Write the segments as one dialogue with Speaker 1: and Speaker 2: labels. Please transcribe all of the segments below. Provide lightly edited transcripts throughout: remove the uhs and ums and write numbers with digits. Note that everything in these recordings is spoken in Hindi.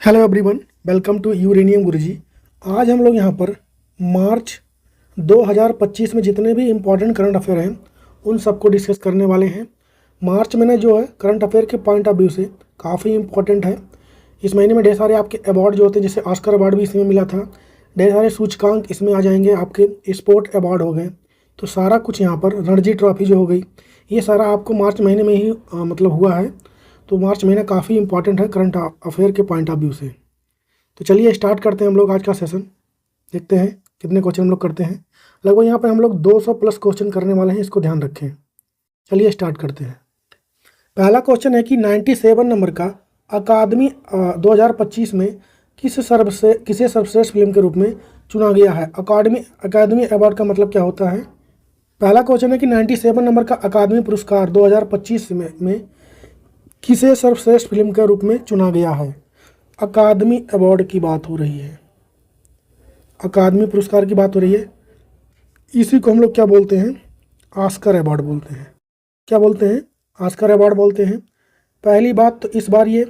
Speaker 1: Hello everyone, welcome to uranium Guruji. आज हम लोग यहाँ पर मार्च 2025 में जितने भी इम्पोर्टेंट करंट अफेयर हैं उन सबको डिस्कस करने वाले हैं। मार्च महीना जो है करंट अफेयर के पॉइंट ऑफ व्यू से काफ़ी इम्पोर्टेंट है। इस महीने में ढेर सारे आपके अवार्ड जो होते हैं, जैसे ऑस्कर अवार्ड भी इसमें मिला था, ढेर सारे सूचकांक इसमें आ जाएंगे, आपके स्पोर्ट अवार्ड हो गए, तो सारा कुछ यहाँ पर रणजी ट्रॉफी जो हो गई, ये सारा आपको मार्च महीने में ही मतलब हुआ है। तो मार्च महीना काफ़ी इंपॉर्टेंट है करंट अफेयर के पॉइंट ऑफ व्यू से। तो चलिए स्टार्ट करते हैं हम लोग आज का सेशन। देखते हैं कितने क्वेश्चन हम लोग करते हैं। लगभग यहाँ पर हम लोग 200 प्लस क्वेश्चन करने वाले हैं, इसको ध्यान रखें। चलिए स्टार्ट करते हैं। पहला क्वेश्चन है कि 97 नंबर का अकादमी 2025 में किसे सर्वश्रेष्ठ फिल्म के रूप में चुना गया है। अकादमी अवार्ड का मतलब क्या होता है। पहला क्वेश्चन है कि 97 नंबर का अकादमी पुरस्कार 2025 में किसे सर्वश्रेष्ठ फिल्म के रूप में चुना गया है। अकादमी अवार्ड की बात हो रही है, अकादमी पुरस्कार की बात हो रही है। इसी को हम लोग क्या बोलते हैं, ऑस्कर अवार्ड बोलते हैं। क्या बोलते हैं, ऑस्कर अवार्ड बोलते हैं। पहली बात तो इस बार ये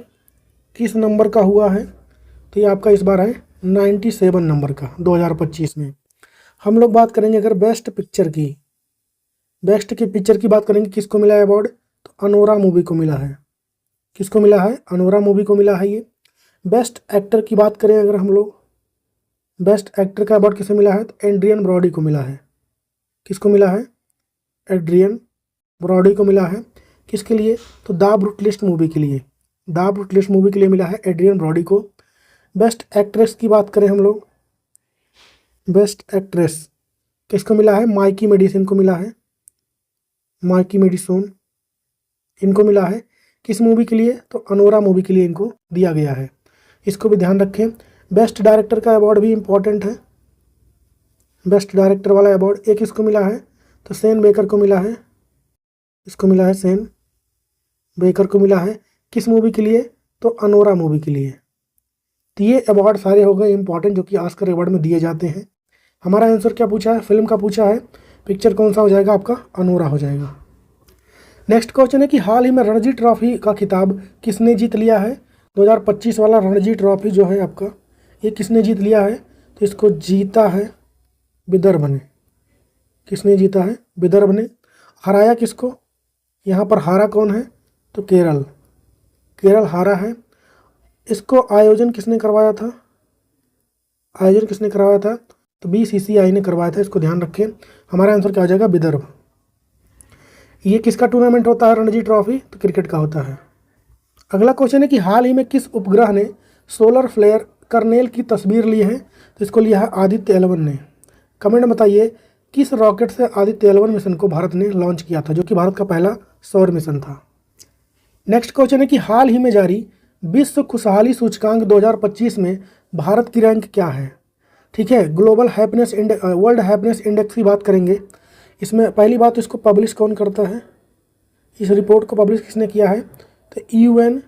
Speaker 1: किस नंबर का हुआ है, तो ये आपका इस बार है 97 नंबर का 2025 में। हम लोग बात करेंगे अगर बेस्ट पिक्चर की पिक्चर की बात करेंगे, किसको मिला है अवार्ड, तो अनोरा मूवी को मिला है। किसको मिला है, अनोरा मूवी को मिला है ये। बेस्ट एक्टर की बात करें अगर हम लोग, बेस्ट एक्टर का अवार्ड किसे मिला है, तो एड्रियन ब्रॉडी को मिला है। किसको मिला है, एड्रियन ब्रॉडी को मिला है। किसके लिए, तो द ब्रूटलिस्ट मूवी के लिए, द ब्रूटलिस्ट मूवी के लिए मिला है एड्रियन ब्रॉडी को। बेस्ट एक्ट्रेस की बात करें हम लोग, बेस्ट एक्ट्रेस किसको मिला है, माइकी मेडिसन को मिला है। माइकी मेडिसन इनको मिला है। किस मूवी के लिए, तो अनोरा मूवी के लिए इनको दिया गया है, इसको भी ध्यान रखें। बेस्ट डायरेक्टर का अवार्ड भी इम्पॉर्टेंट है। बेस्ट डायरेक्टर वाला अवार्ड एक इसको मिला है, तो सेन बेकर को मिला है। इसको मिला है, सेन बेकर को मिला है। किस मूवी के लिए, तो अनोरा मूवी के लिए। तो ये अवार्ड सारे हो गए इंपॉर्टेंट जो कि ऑस्कर अवार्ड में दिए जाते हैं। हमारा आंसर क्या पूछा है, फिल्म का पूछा है। पिक्चर कौन सा हो जाएगा आपका, अनोरा हो जाएगा। नेक्स्ट क्वेश्चन है कि हाल ही में रणजी ट्रॉफी का खिताब किसने जीत लिया है। 2025 वाला रणजी ट्रॉफी जो है आपका, ये किसने जीत लिया है, तो इसको जीता है विदर्भ ने। किसने जीता है, विदर्भ ने। हराया किसको, यहाँ पर हारा कौन है, तो केरल। केरल हारा है। इसको आयोजन किसने करवाया था, आयोजन किसने करवाया था, तो BCCI ने करवाया था, इसको ध्यान रखें। हमारा आंसर क्या हो जाएगा, विदर्भ। ये किसका टूर्नामेंट होता है रणजी ट्रॉफी, तो क्रिकेट का होता है। अगला क्वेश्चन है कि हाल ही में किस उपग्रह ने सोलर फ्लेयर कर्नेल की तस्वीर ली है, तो इसको लिया है आदित्य L1 ने। कमेंट बताइए किस रॉकेट से आदित्य L1 मिशन को भारत ने लॉन्च किया था, जो कि भारत का पहला सौर मिशन था। नेक्स्ट क्वेश्चन है कि हाल ही में जारी विश्व खुशहाली सूचकांक 2025 में भारत की रैंक क्या है। ठीक है, global happiness index, world happiness index की बात करेंगे। इसमें पहली बात तो इसको पब्लिश कौन करता है, इस रिपोर्ट को पब्लिश किसने किया है, तो UN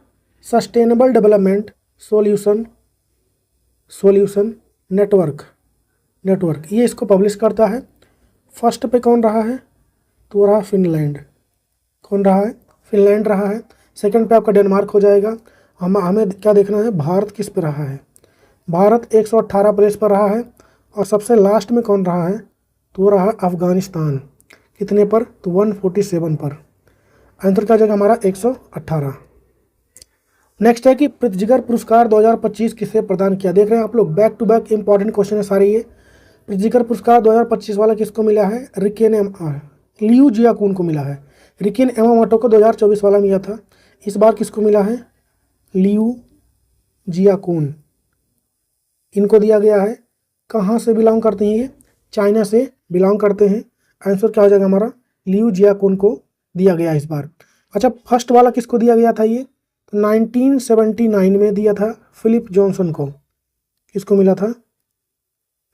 Speaker 1: sustainable development solution network ये इसको पब्लिश करता है। फर्स्ट पे कौन रहा है, तो वो रहा फिनलैंड। कौन रहा है, फिनलैंड रहा है। सेकंड पे आपका डेनमार्क हो जाएगा। हमें क्या देखना है, भारत किस पे रहा है। भारत 118 प्लेस पर रहा है। और सबसे लास्ट में कौन रहा है, तो वो रहा अफगानिस्तान। कितने पर, तो 147 पर। आंसर क्या हो जाएगा हमारा, 118। नेक्स्ट है कि प्रित्जगर पुरस्कार 2025 किसे प्रदान किया। देख रहे हैं आप लोग, back to back important question है सारे ये। प्रित्जगर पुरस्कार 2025 वाला किसको मिला है, लियू जियाकुन को मिला है। रिकेन यामामोटो को 2024 वाला मिला था, इस बार किसको मिला है, लियू जियाकुन। इनको दिया गया है। कहाँ से बिलोंग करते हैं ये, चाइना से बिलोंग करते हैं। आंसर क्या हो जाएगा हमारा, लियू जियाकुन को दिया गया इस बार। अच्छा, फर्स्ट वाला किसको दिया गया था ये, तो 1979 में दिया था फिलिप जॉनसन को। किसको मिला था,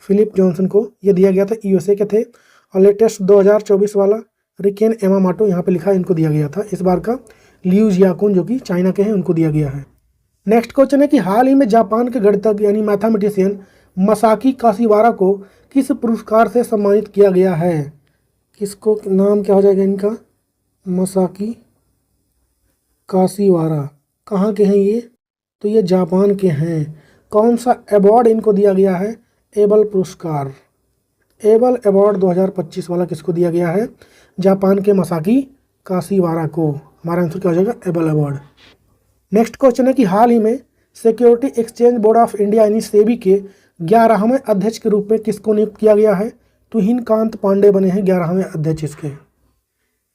Speaker 1: फिलिप जॉनसन को ये दिया गया था, USA के थे। और लेटेस्ट 2024 वाला रिकेन यामामोटो यहाँ पे लिखा है, इनको दिया गया था। इस बार का लियू जियाकुन जो कि चाइना के हैं, उनको दिया गया है। नेक्स्ट क्वेश्चन है कि हाल ही में जापान के गणितज्ञ यानी मैथमेटिशियन मसाकी काशिवारा को किस पुरस्कार से सम्मानित किया गया है। किसको, नाम क्या हो जाएगा इनका, मसाकी काशिवारा। कहाँ के हैं ये, तो ये जापान के हैं। कौन सा अवार्ड इनको दिया गया है? एबल पुरस्कार। एबल अवार्ड 2025 वाला किसको दिया गया है? जापान के मसाकी काशीवारा को। हमारा आंसर क्या हो जाएगा? Able award. नेक्स्ट क्वेश्चन है कि हाल ही में security exchange board of India यानी सेबी के 11वें अध्यक्ष के रूप में किसको नियुक्त किया गया है? तुहिन कांत पांडे बने हैं 11वें अध्यक्ष इसके।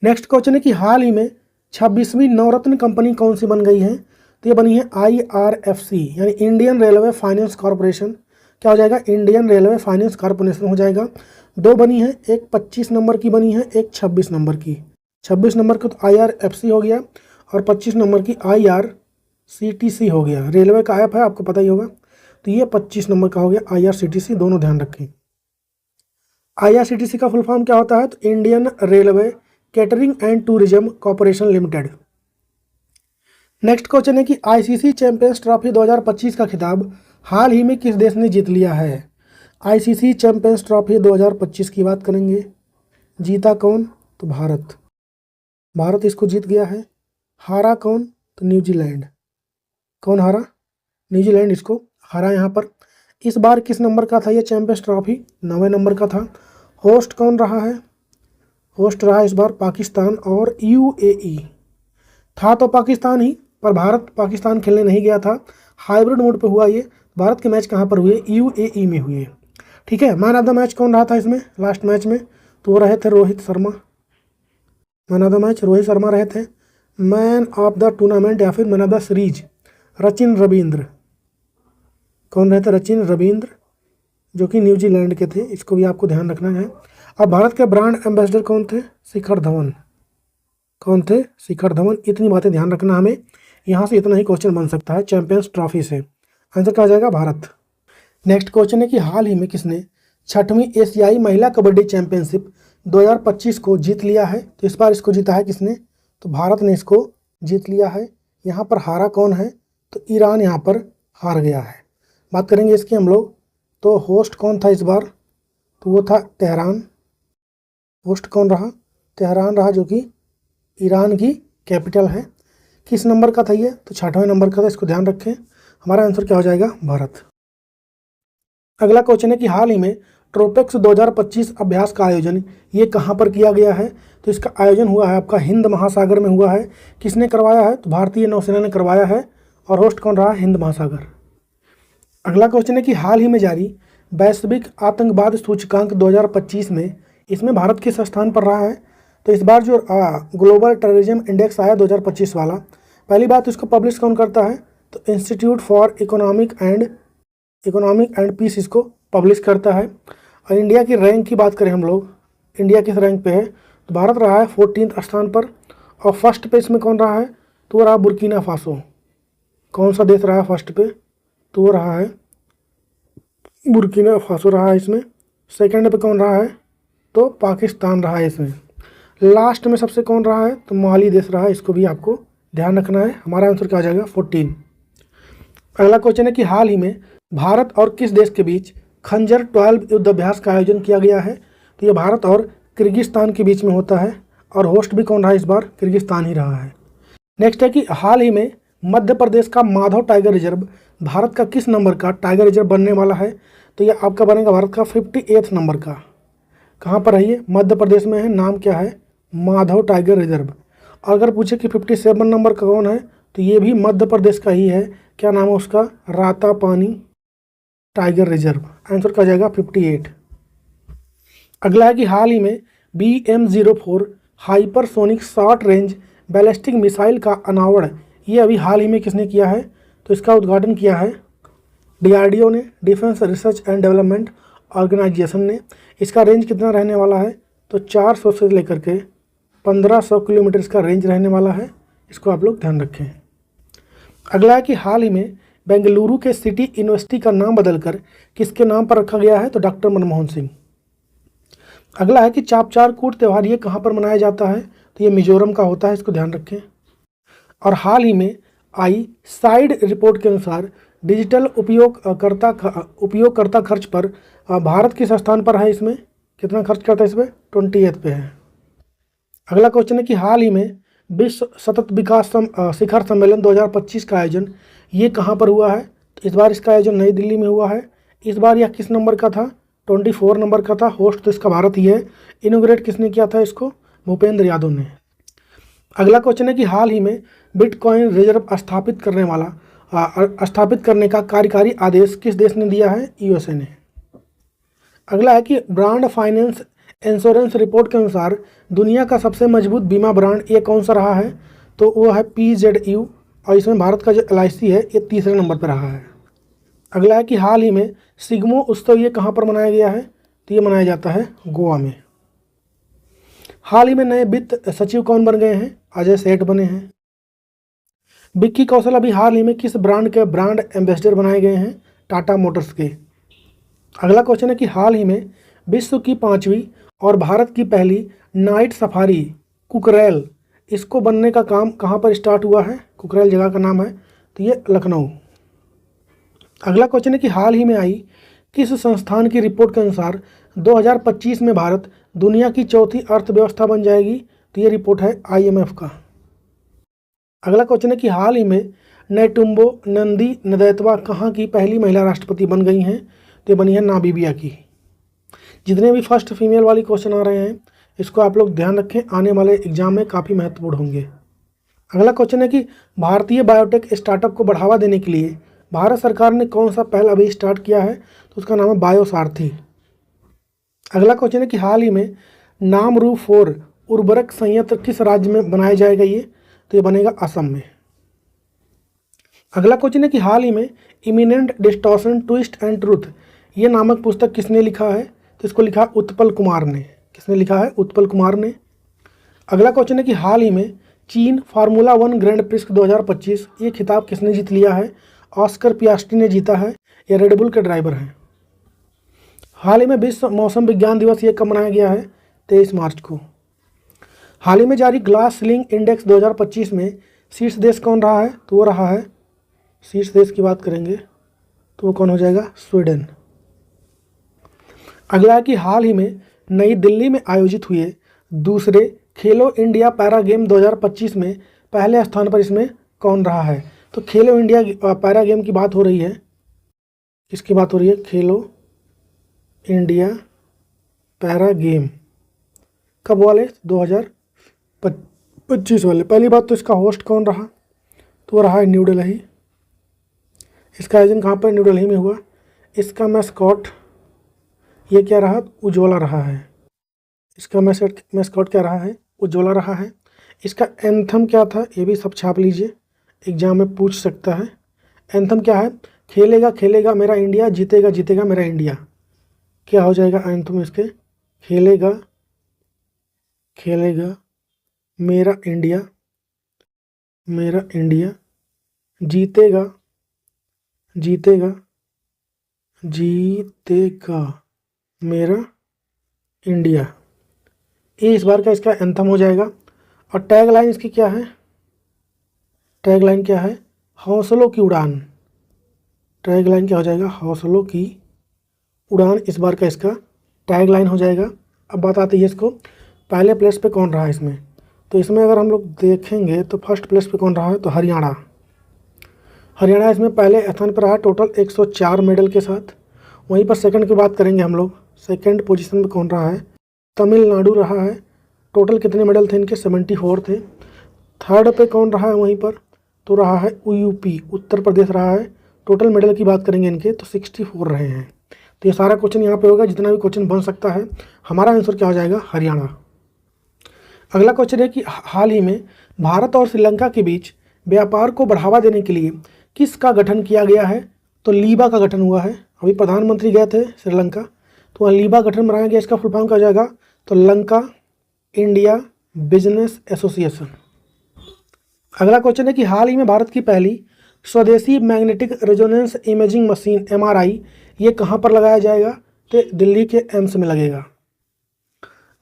Speaker 1: नेक्स्ट क्वेश्चन है कि हाल ही में 26वीं नवरत्न कंपनी कौन सी बन गई है? तो ये बनी है IRFC यानी इंडियन रेलवे फाइनेंस कॉरपोरेशन। क्या हो जाएगा? इंडियन रेलवे फाइनेंस कॉरपोरेशन हो जाएगा। दो बनी है, एक 25 नंबर की बनी है, एक 26 नंबर की। 26 नंबर का तो IRFC हो गया और 25 नंबर की IRCTC हो गया। रेलवे का ऐप है, आपको पता ही होगा। तो ये 25 नंबर का हो गया IRCTC, दोनों ध्यान रखें। IRCTC का फुल फॉर्म क्या होता है? तो Indian railway catering and tourism corporation limited. Next question है कि ICC चैंपियंस ट्रॉफी 2025 का खिताब हाल ही में किस देश ने जीत लिया है? ICC चैंपियंस ट्रॉफी 2025 की बात करेंगे। जीता कौन? तो भारत। भारत इसको जीत गया है। हारा कौन? तो न्यूजीलैंड। कौन हारा? न्यूजीलैंड इसको हारा यहाँ पर। इस बार किस नंबर का था ये चैंपियंस ट्रॉफी? 9वें नंबर का था। होस्ट कौन रहा है? होस्ट रहा इस बार पाकिस्तान और UAE। था तो पाकिस्तान ही, पर भारत पाकिस्तान खेलने नहीं गया था, हाइब्रिड मोड पे हुआ ये। भारत के मैच कहाँ पर हुए? UAE में हुए। ठीक है। मैन ऑफ द मैच कौन रहा था इसमें लास्ट मैच में? तो वो रहे थे Rohit Sharma. Man of the match Rohit Sharma रहे थे। मैन ऑफ द टूर्नामेंट या फिर man of the series Sachin Ravindra. कौन रहे थे? सचिन रविंद्र, जो कि न्यूजीलैंड के थे। इसको भी आपको ध्यान रखना है। अब भारत के ब्रांड एम्बेसडर कौन थे? शिखर धवन। कौन थे? शिखर धवन। इतनी बातें ध्यान रखना हमें। यहाँ से इतना ही क्वेश्चन बन सकता है चैंपियंस ट्रॉफी से। आंसर क्या आ जाएगा? भारत। नेक्स्ट क्वेश्चन है कि हाल ही में किसने 6वीं एशियाई महिला कबड्डी चैंपियनशिप 2025 को जीत लिया है? तो इस बार इसको जीता है किसने? तो भारत ने इसको जीत लिया है। यहाँ पर हारा कौन है? तो ईरान यहाँ पर हार गया है। बात करेंगे इसकी हम लोग। तो होस्ट कौन था इस बार? तो वो था तेहरान। होस्ट कौन रहा? तेहरान रहा, जो कि ईरान की कैपिटल है। किस नंबर का था ये? तो 6वें नंबर का था। इसको ध्यान रखें। हमारा आंसर क्या हो जाएगा? भारत। अगला क्वेश्चन है कि हाल ही में ट्रोपेक्स 2025 अभ्यास का आयोजन ये कहाँ पर किया गया है? तो इसका आयोजन हुआ है आपका हिंद महासागर में हुआ है। किसने करवाया है? तो भारतीय नौसेना ने करवाया है। और होस्ट कौन रहा? हिंद महासागर। अगला क्वेश्चन है कि हाल ही में जारी वैश्विक आतंकवाद सूचकांक 2025 में इसमें भारत किस स्थान पर रहा है? तो इस बार जो ग्लोबल टेररिज्म इंडेक्स आया 2025 वाला, पहली बात इसको पब्लिश कौन करता है? तो Institute for Economic and Peace इसको पब्लिश करता है। और इंडिया की रैंक की बात करें हम लोग, इंडिया किस रैंक पे है? तो भारत रहा है 14th स्थान पर। और फर्स्ट पे इसमें कौन रहा है? तो वो रहा बुर्किना फासो। कौन सा देश रहा है फर्स्ट पे? तो वो रहा है बुर्किना फासो रहा है इसमें। सेकंड पे कौन रहा है? तो पाकिस्तान रहा है इसमें। लास्ट में सबसे कौन रहा है? तो माली देश रहा है। इसको भी आपको ध्यान रखना है। हमारा आंसर क्या आ जाएगा? 14। अगला क्वेश्चन है कि हाल ही में भारत और किस देश के बीच खंजर 12 युद्ध अभ्यास का आयोजन किया गया है? तो ये भारत और किर्गिस्तान के बीच में होता है। और होस्ट भी कौन रहा है इस बार? किर्गिस्तान ही रहा है। नेक्स्ट है कि हाल ही में मध्य प्रदेश का माधव टाइगर रिजर्व भारत का किस नंबर का टाइगर रिजर्व बनने वाला है? तो ये आपका बनेगा भारत का 58 नंबर का। कहाँ पर है ये? मध्य प्रदेश में है। नाम क्या है? Madhav tiger reserve. और अगर पूछे कि 57 नंबर का कौन है, तो ये भी मध्य प्रदेश का ही है। क्या नाम है उसका? Ratapani tiger reserve. आंसर क्या जाएगा? 58। अगला है कि हाल ही में BM-04 hypersonic short range ballistic missile का अनावरण ये अभी हाल ही में किसने किया है? तो इसका उद्घाटन किया है DRDO ने, Defence Research and Development Organisation ने। इसका रेंज कितना रहने वाला है? तो 400 से लेकर के 1500 किलोमीटर इसका रेंज रहने वाला है। इसको आप लोग ध्यान रखें। अगला है कि हाल ही में बेंगलुरु के सिटी यूनिवर्सिटी का नाम बदलकर किसके नाम पर रखा गया है? तो डॉक्टर मनमोहन सिंह। अगला है कि चापचारकूट त्यौहार ये कहाँ पर मनाया जाता है? तो ये मिजोरम का होता है। इसको ध्यान रखें। और हाल ही में आई साइड रिपोर्ट के अनुसार डिजिटल उपयोगकर्ता खर्च पर भारत किस स्थान पर है? इसमें कितना खर्च करता है? इसमें 20th पे है। अगला क्वेश्चन है कि हाल ही में विश्व सतत विकास शिखर सम्मेलन 2025 का आयोजन ये कहाँ पर हुआ है? तो इस बार इसका आयोजन नई दिल्ली में हुआ है। इस बार यह किस नंबर का था? 24 नंबर का था। होस्ट तो इसका भारत ही है। इनोग्रेट किसने किया था इसको? भूपेंद्र यादव ने। अगला क्वेश्चन है कि हाल ही में बिटकॉइन रिजर्व स्थापित करने का कार्यकारी आदेश किस देश ने दिया है? यूएसए ने। अगला है कि ब्रांड फाइनेंस इंश्योरेंस रिपोर्ट के अनुसार दुनिया का सबसे मजबूत बीमा ब्रांड ये कौन सा रहा है? तो वो है PZU, और इसमें भारत का जो LIC है ये तीसरे नंबर पर रहा है। अगला है कि हाल ही में सिग्मो उत्सव ये कहाँ पर मनाया गया है? तो ये मनाया जाता है गोवा में। हाल ही में नए वित्त सचिव कौन बन गए हैं? अजय सेठ बने हैं। विक्की कौशल अभी हाल ही में किस ब्रांड के ब्रांड एम्बेसडर बनाए गए हैं? टाटा मोटर्स के। अगला क्वेश्चन है कि हाल ही में विश्व की 5वीं और भारत की पहली नाइट सफारी कुकरेल, इसको बनने का काम कहाँ पर स्टार्ट हुआ है? कुकरेल जगह का नाम है, तो ये लखनऊ। अगला क्वेश्चन है कि हाल ही में आई किस संस्थान की रिपोर्ट के अनुसार 2025 में भारत दुनिया की चौथी अर्थव्यवस्था बन जाएगी? तो ये रिपोर्ट है IMF का। अगला क्वेश्चन है कि हाल ही में नेटुम्बो नंदी नदैतवा कहाँ की पहली महिला राष्ट्रपति बन गई हैं? तो ये बनी है नामीबिया की। जितने भी फर्स्ट फीमेल वाली क्वेश्चन आ रहे हैं इसको आप लोग ध्यान रखें, आने वाले एग्जाम में काफ़ी महत्वपूर्ण होंगे। अगला क्वेश्चन है कि भारतीय बायोटेक स्टार्टअप को बढ़ावा देने के लिए भारत सरकार ने कौन सा पहल अभी स्टार्ट किया है? तो उसका नाम है बायोसारथी। अगला क्वेश्चन है कि हाल ही में नामरू 4 उर्वरक संयंत्र किस राज्य में बनाया जाएगा? ये तो ये बनेगा असम में। अगला क्वेश्चन है कि हाल ही में eminent distortion twist and truth ये नामक पुस्तक किसने लिखा है? तो इसको लिखा उत्पल कुमार ने। किसने लिखा है? उत्पल कुमार ने। अगला क्वेश्चन है कि हाल ही में चीन फार्मूला 1 ग्रैंड प्रिक्स 2025 ये खिताब किसने जीत लिया है? ऑस्कर पियास्ट्री ने जीता है। ये रेडबुल के ड्राइवर हैं। हाल ही में विश्व मौसम विज्ञान दिवस ये कब मनाया गया है? 23 मार्च को। हाल ही में जारी ग्लास सीलिंग इंडेक्स 2025 में शीर्ष देश कौन रहा है? तो वो रहा है, शीर्ष देश की बात करेंगे तो वो कौन हो जाएगा? स्वीडन। अगला है कि हाल ही में नई दिल्ली में आयोजित हुए दूसरे खेलो इंडिया पैरा गेम 2025 में पहले स्थान पर इसमें कौन रहा है? तो खेलो इंडिया पैरा गेम की बात हो रही है। किसकी बात हो रही है? खेलो इंडिया पैरा गेम कब वाले? 2025 वाले। पहली बात तो इसका होस्ट कौन रहा? तो वो रहा है न्यू दिल्ली। इसका आयोजन कहाँ पर? न्यू दिल्ली में हुआ। इसका मैस्कॉट ये क्या रहा? उज्ज्वला रहा है। इसका मैस्कॉट क्या रहा है? उज्ज्वला रहा है। इसका एंथम क्या था? ये भी सब छाप लीजिए, एग्जाम में पूछ सकता है। एंथम क्या है? खेलेगा खेलेगा मेरा इंडिया, जीतेगा जीतेगा मेरा इंडिया। क्या हो जाएगा एंथम इसके? खेलेगा खेलेगा मेरा इंडिया, मेरा इंडिया, जीतेगा जीतेगा जीतेगा मेरा इंडिया। ये इस बार का इसका एंथम हो जाएगा। और टैग लाइन इसकी क्या है? टैग लाइन क्या है? हौसलों की उड़ान। टैग लाइन क्या हो जाएगा? हौसलों की उड़ान इस बार का इसका टैग लाइन हो जाएगा। अब बात आती है इसको पहले प्लेस पे कौन रहा है इसमें? तो इसमें अगर हम लोग देखेंगे तो फर्स्ट प्लेस पे कौन रहा है? तो हरियाणा। हरियाणा इसमें पहले स्थान पर रहा टोटल 104 मेडल के साथ। वहीं पर सेकंड की बात करेंगे हम लोग, सेकंड पोजीशन पे कौन रहा है? तमिलनाडु रहा है। टोटल कितने मेडल थे इनके? 74 थे। थर्ड पे कौन रहा है वहीं पर? तो रहा है UP, उत्तर प्रदेश रहा है। टोटल मेडल की बात करेंगे इनके तो 64 रहे हैं। तो ये सारा क्वेश्चन यहाँ पे होगा, जितना भी क्वेश्चन बन सकता है। हमारा आंसर क्या हो जाएगा? हरियाणा। अगला क्वेश्चन है कि हाल ही में भारत और श्रीलंका के बीच व्यापार को बढ़ावा देने के लिए किसका गठन किया गया है? तो लीबा का गठन हुआ है। अभी प्रधानमंत्री गए थे श्रीलंका तो वहाँ लीबा गठन बनाया गया। इसका फुल फॉर्म क्या हो जाएगा? तो लंका इंडिया बिजनेस एसोसिएशन। अगला क्वेश्चन है कि हाल ही में भारत की पहली स्वदेशी magnetic resonance imaging machine MRI ये कहाँ पर लगाया जाएगा? तो दिल्ली के एम्स में लगेगा।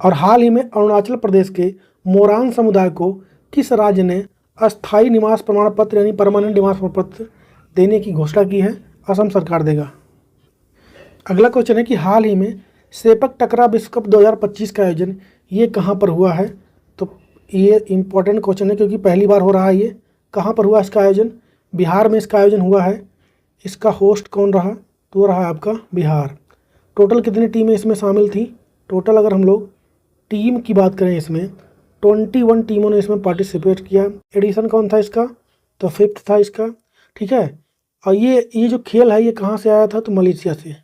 Speaker 1: और हाल ही में अरुणाचल प्रदेश के मोरान समुदाय को किस राज्य ने अस्थायी निवास प्रमाण पत्र यानी परमानेंट निवास प्रमाण पत्र देने की घोषणा की है? असम सरकार देगा। अगला क्वेश्चन है कि हाल ही में सेपक टकरा विश्व कप 2025 का आयोजन ये कहाँ पर हुआ है? तो ये इम्पोर्टेंट क्वेश्चन है क्योंकि पहली बार हो रहा है। ये कहाँ पर हुआ इसका आयोजन? बिहार में इसका आयोजन हुआ है। इसका होस्ट कौन रहा? तो वो रहा आपका बिहार। टोटल कितनी टीमें इसमें शामिल थी? टोटल अगर हम लोग टीम की बात करें इसमें 21 टीमों ने इसमें पार्टिसिपेट किया। एडिशन कौन था इसका? तो 5th था इसका। ठीक है। और ये जो खेल है ये कहाँ से आया था? तो मलेशिया से।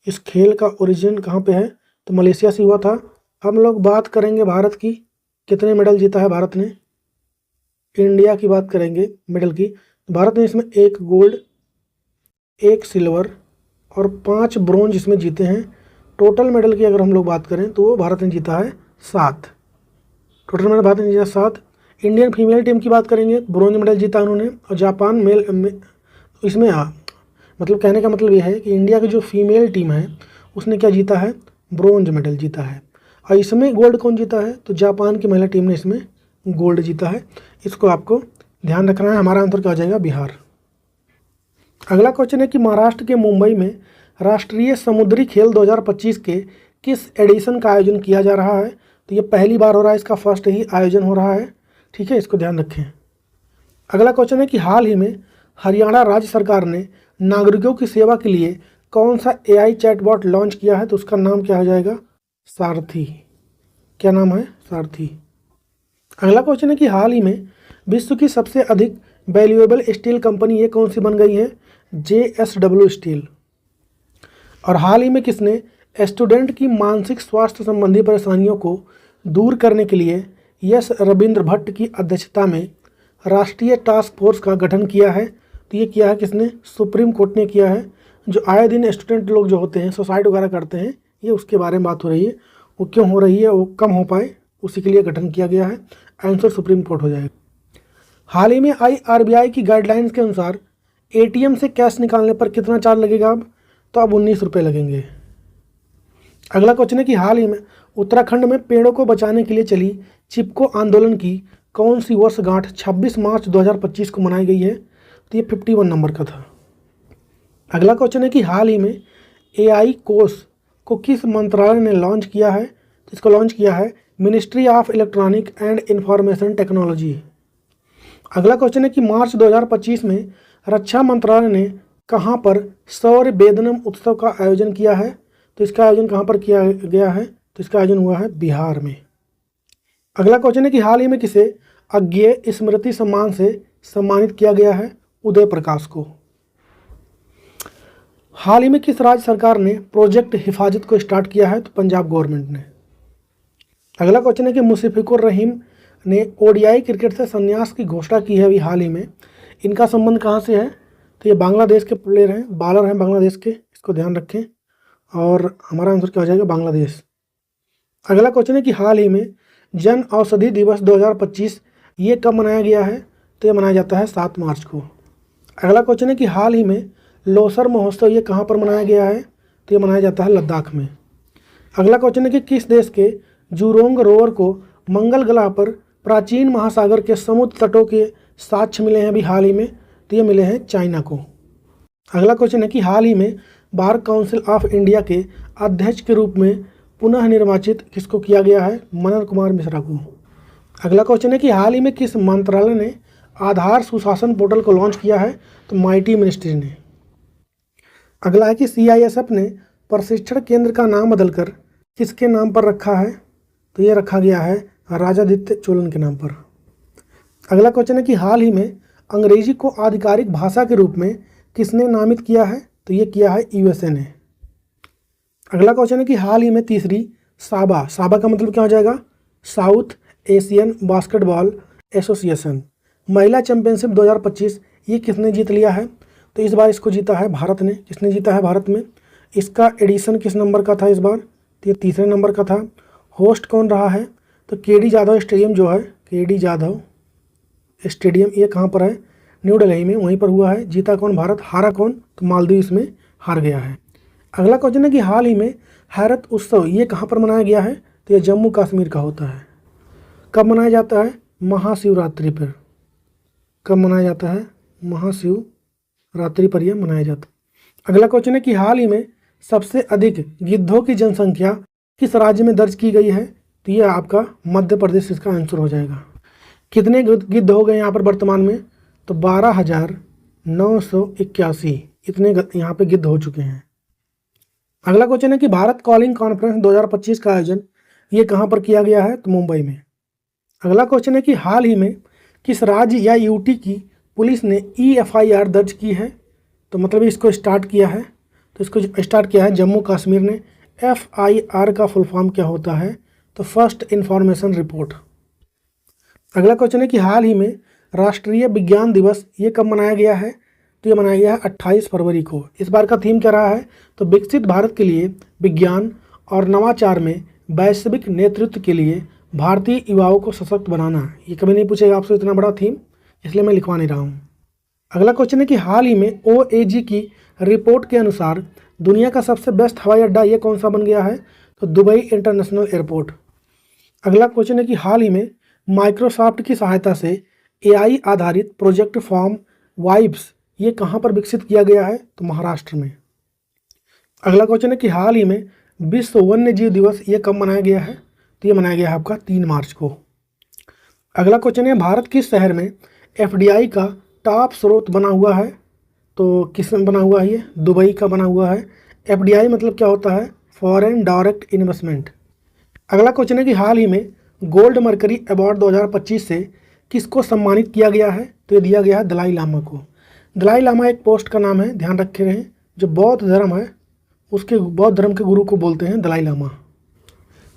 Speaker 1: इस खेल का ओरिजिन कहाँ पे है? तो मलेशिया से हुआ था। हम लोग बात करेंगे भारत की, कितने मेडल जीता है भारत ने। इंडिया की बात करेंगे मेडल की, भारत ने इसमें 1 गोल्ड, 1 सिल्वर और 5 ब्रोंज इसमें जीते हैं। टोटल मेडल की अगर हम लोग बात करें तो भारत ने जीता है 7। टोटल मेडल भारत ने जीता 7। इंडियन फीमेल टीम की बात करेंगे, ब्रोंज मेडल जीता उन्होंने। और जापान इसमें मतलब कहने का मतलब ये है कि इंडिया की जो फीमेल टीम है उसने क्या जीता है? ब्रोंज मेडल जीता है। और इसमें गोल्ड कौन जीता है? तो जापान की महिला टीम ने इसमें गोल्ड जीता है। इसको आपको ध्यान रखना है। हमारा आंसर क्या हो जाएगा? बिहार। अगला क्वेश्चन है कि महाराष्ट्र के मुंबई में राष्ट्रीय समुद्री खेल 2025 के किस एडिशन का आयोजन किया जा रहा है? तो ये पहली बार हो रहा है, इसका फर्स्ट ही आयोजन हो रहा है। ठीक है, इसको ध्यान रखें। अगला क्वेश्चन है कि हाल ही में हरियाणा राज्य सरकार ने नागरिकों की सेवा के लिए कौन सा AI चैटबॉट लॉन्च किया है? तो उसका नाम क्या हो जाएगा? सारथी। क्या नाम है? सारथी। अगला क्वेश्चन है कि हाल ही में विश्व की सबसे अधिक वैल्यूएबल स्टील कंपनी ये कौन सी बन गई है? JSW steel. और हाल ही में किसने स्टूडेंट की मानसिक स्वास्थ्य संबंधी परेशानियों को दूर करने के लिए एस रविंद्र भट्ट की अध्यक्षता में राष्ट्रीय टास्क फोर्स का गठन किया है? तो ये किया है किसने? सुप्रीम कोर्ट ने किया है। जो आए दिन स्टूडेंट लोग जो होते हैं सुसाइड वगैरह करते हैं, ये उसके बारे में बात हो रही है। वो क्यों हो रही है? वो कम हो पाए उसी के लिए गठन किया गया है। आंसर सुप्रीम कोर्ट हो जाएगा। हाल ही में आई RBI की गाइडलाइंस के अनुसार ATM से कैश निकालने पर कितना चार्ज लगेगा अब? तो अब 19 रुपये लगेंगे। अगला क्वेश्चन है कि हाल ही में उत्तराखंड में पेड़ों को बचाने के लिए चली चिपको आंदोलन की कौन सी वर्षगांठ 26 मार्च 2025 को मनाई गई है? तो ये 51 नंबर का था। अगला क्वेश्चन है कि हाल ही में AI कोष को किस मंत्रालय ने लॉन्च किया है? तो इसको लॉन्च किया है ministry of electronic and information technology. अगला क्वेश्चन है कि मार्च 2025 में रक्षा मंत्रालय ने कहाँ पर सौर वेदनम उत्सव का आयोजन किया है? तो इसका आयोजन कहाँ पर किया गया है? तो इसका आयोजन हुआ है बिहार में। अगला क्वेश्चन है कि हाल ही में किसे अज्ञेय स्मृति सम्मान से सम्मानित किया गया है? उदय प्रकाश को। हाल ही में किस राज्य सरकार ने प्रोजेक्ट हिफाजत को स्टार्ट किया है? तो पंजाब गवर्नमेंट ने। अगला क्वेश्चन है कि मुशफिकुर रहीम ने ODI क्रिकेट से संन्यास की घोषणा की है अभी हाल ही में। इनका संबंध कहाँ से है? तो ये बांग्लादेश के प्लेयर हैं, बॉलर हैं बांग्लादेश के, इसको ध्यान रखें। और हमारा आंसर क्या हो जाएगा? बांग्लादेश। अगला क्वेश्चन है कि हाल ही में जन औषधि दिवस 2025 ये कब मनाया गया है? तो ये मनाया जाता है 7 मार्च को। अगला क्वेश्चन है कि हाल ही में लोसर महोत्सव ये कहाँ पर मनाया गया है? तो ये मनाया जाता है लद्दाख में। अगला क्वेश्चन है कि किस देश के जुरोंग रोवर को मंगल ग्रह पर प्राचीन महासागर के समुद्र तटों के साक्ष्य मिले हैं अभी हाल ही में? तो ये मिले हैं चाइना को। अगला क्वेश्चन है कि हाल ही में बार काउंसिल ऑफ इंडिया के अध्यक्ष के रूप में पुनः निर्वाचित किसको किया गया है? मनन कुमार मिश्रा को। अगला क्वेश्चन है कि हाल ही में किस मंत्रालय ने आधार सुशासन पोर्टल को लॉन्च किया है? तो माइटी मिनिस्ट्री ने। अगला है कि CISF ने प्रशिक्षण केंद्र का नाम बदलकर किसके नाम पर रखा है? तो ये रखा गया है राजादित्य चोलन के नाम पर। अगला क्वेश्चन है कि हाल ही में अंग्रेजी को आधिकारिक भाषा के रूप में किसने नामित किया है? तो ये किया है USA ने। अगला क्वेश्चन है कि हाल ही में तीसरी साबा का मतलब क्या हो जाएगा? साउथ एशियन बास्केटबॉल एसोसिएशन महिला चैंपियनशिप 2025 ये किसने जीत लिया है? तो इस बार इसको जीता है भारत ने। किसने जीता है? भारत में। इसका एडिशन किस नंबर का था इस बार? तो ये तीसरे नंबर का था। होस्ट कौन रहा है? तो KD जाधव स्टेडियम जो है, KD जाधव स्टेडियम ये कहाँ पर है? न्यू दिल्ली में, वहीं पर हुआ है। जीता कौन? भारत। हारा कौन? तो मालदीव इसमें हार गया है। अगला क्वेश्चन है कि हाल ही में हैरत उत्सव ये कहाँ पर मनाया गया है? तो ये जम्मू कश्मीर का होता है। कब मनाया जाता है? महाशिवरात्रि पर। कब मनाया जाता है? महाशिवरात्रि पर यह मनाया जाता है। अगला क्वेश्चन है कि हाल ही में सबसे अधिक गिद्धों की जनसंख्या किस राज्य में दर्ज की गई है? तो ये आपका मध्य प्रदेश इसका आंसर हो जाएगा। कितने गिद्ध हो गए यहाँ पर वर्तमान में? तो 12,981 इतने यहाँ पे गिद्ध हो चुके हैं। अगला क्वेश्चन है कि भारत कॉलिंग कॉन्फ्रेंस 2025 का आयोजन ये कहाँ पर किया गया है? तो मुंबई में। अगला क्वेश्चन है कि हाल ही में किस राज्य या यूटी की पुलिस ने EFIR दर्ज की है? तो मतलब इसको स्टार्ट किया है, तो इसको स्टार्ट किया है जम्मू कश्मीर ने। FIR का फुल फॉर्म क्या होता है? तो फर्स्ट इंफॉर्मेशन रिपोर्ट। अगला क्वेश्चन है कि हाल ही में राष्ट्रीय विज्ञान दिवस ये कब मनाया गया है? तो ये मनाया गया है 28 फरवरी को। इस बार का थीम क्या रहा है? तो विकसित भारत के लिए विज्ञान और नवाचार में वैश्विक नेतृत्व के लिए भारतीय युवाओं को सशक्त बनाना। ये कभी नहीं पूछेगा आपसे इतना बड़ा थीम, इसलिए मैं लिखवा नहीं रहा हूँ। अगला क्वेश्चन है कि हाल ही में OAG की रिपोर्ट के अनुसार दुनिया का सबसे बेस्ट हवाई अड्डा ये कौन सा बन गया है? तो दुबई इंटरनेशनल एयरपोर्ट। अगला क्वेश्चन है कि हाल ही में माइक्रोसॉफ्ट की सहायता से AI आधारित प्रोजेक्ट फॉर्म वाइब्स ये कहाँ पर विकसित किया गया है? तो महाराष्ट्र में। अगला क्वेश्चन है कि हाल ही में विश्व वन्य जीव दिवस ये कब मनाया गया है? तो ये मनाया गया है आपका 3 मार्च को। अगला क्वेश्चन है भारत किस शहर में FDI का टॉप स्रोत बना हुआ है? तो किस में बना हुआ है? ये दुबई का बना हुआ है। FDI मतलब क्या होता है? Foreign direct investment. अगला क्वेश्चन है कि हाल ही में गोल्ड मर्करी अवार्ड 2025 से किसको सम्मानित किया गया है? तो ये दिया गया है दलाई लामा को। दलाई लामा एक पोस्ट का नाम है, ध्यान रखे रहें। जो बौद्ध धर्म है उसके बौद्ध धर्म के गुरु को बोलते हैं दलाई लामा।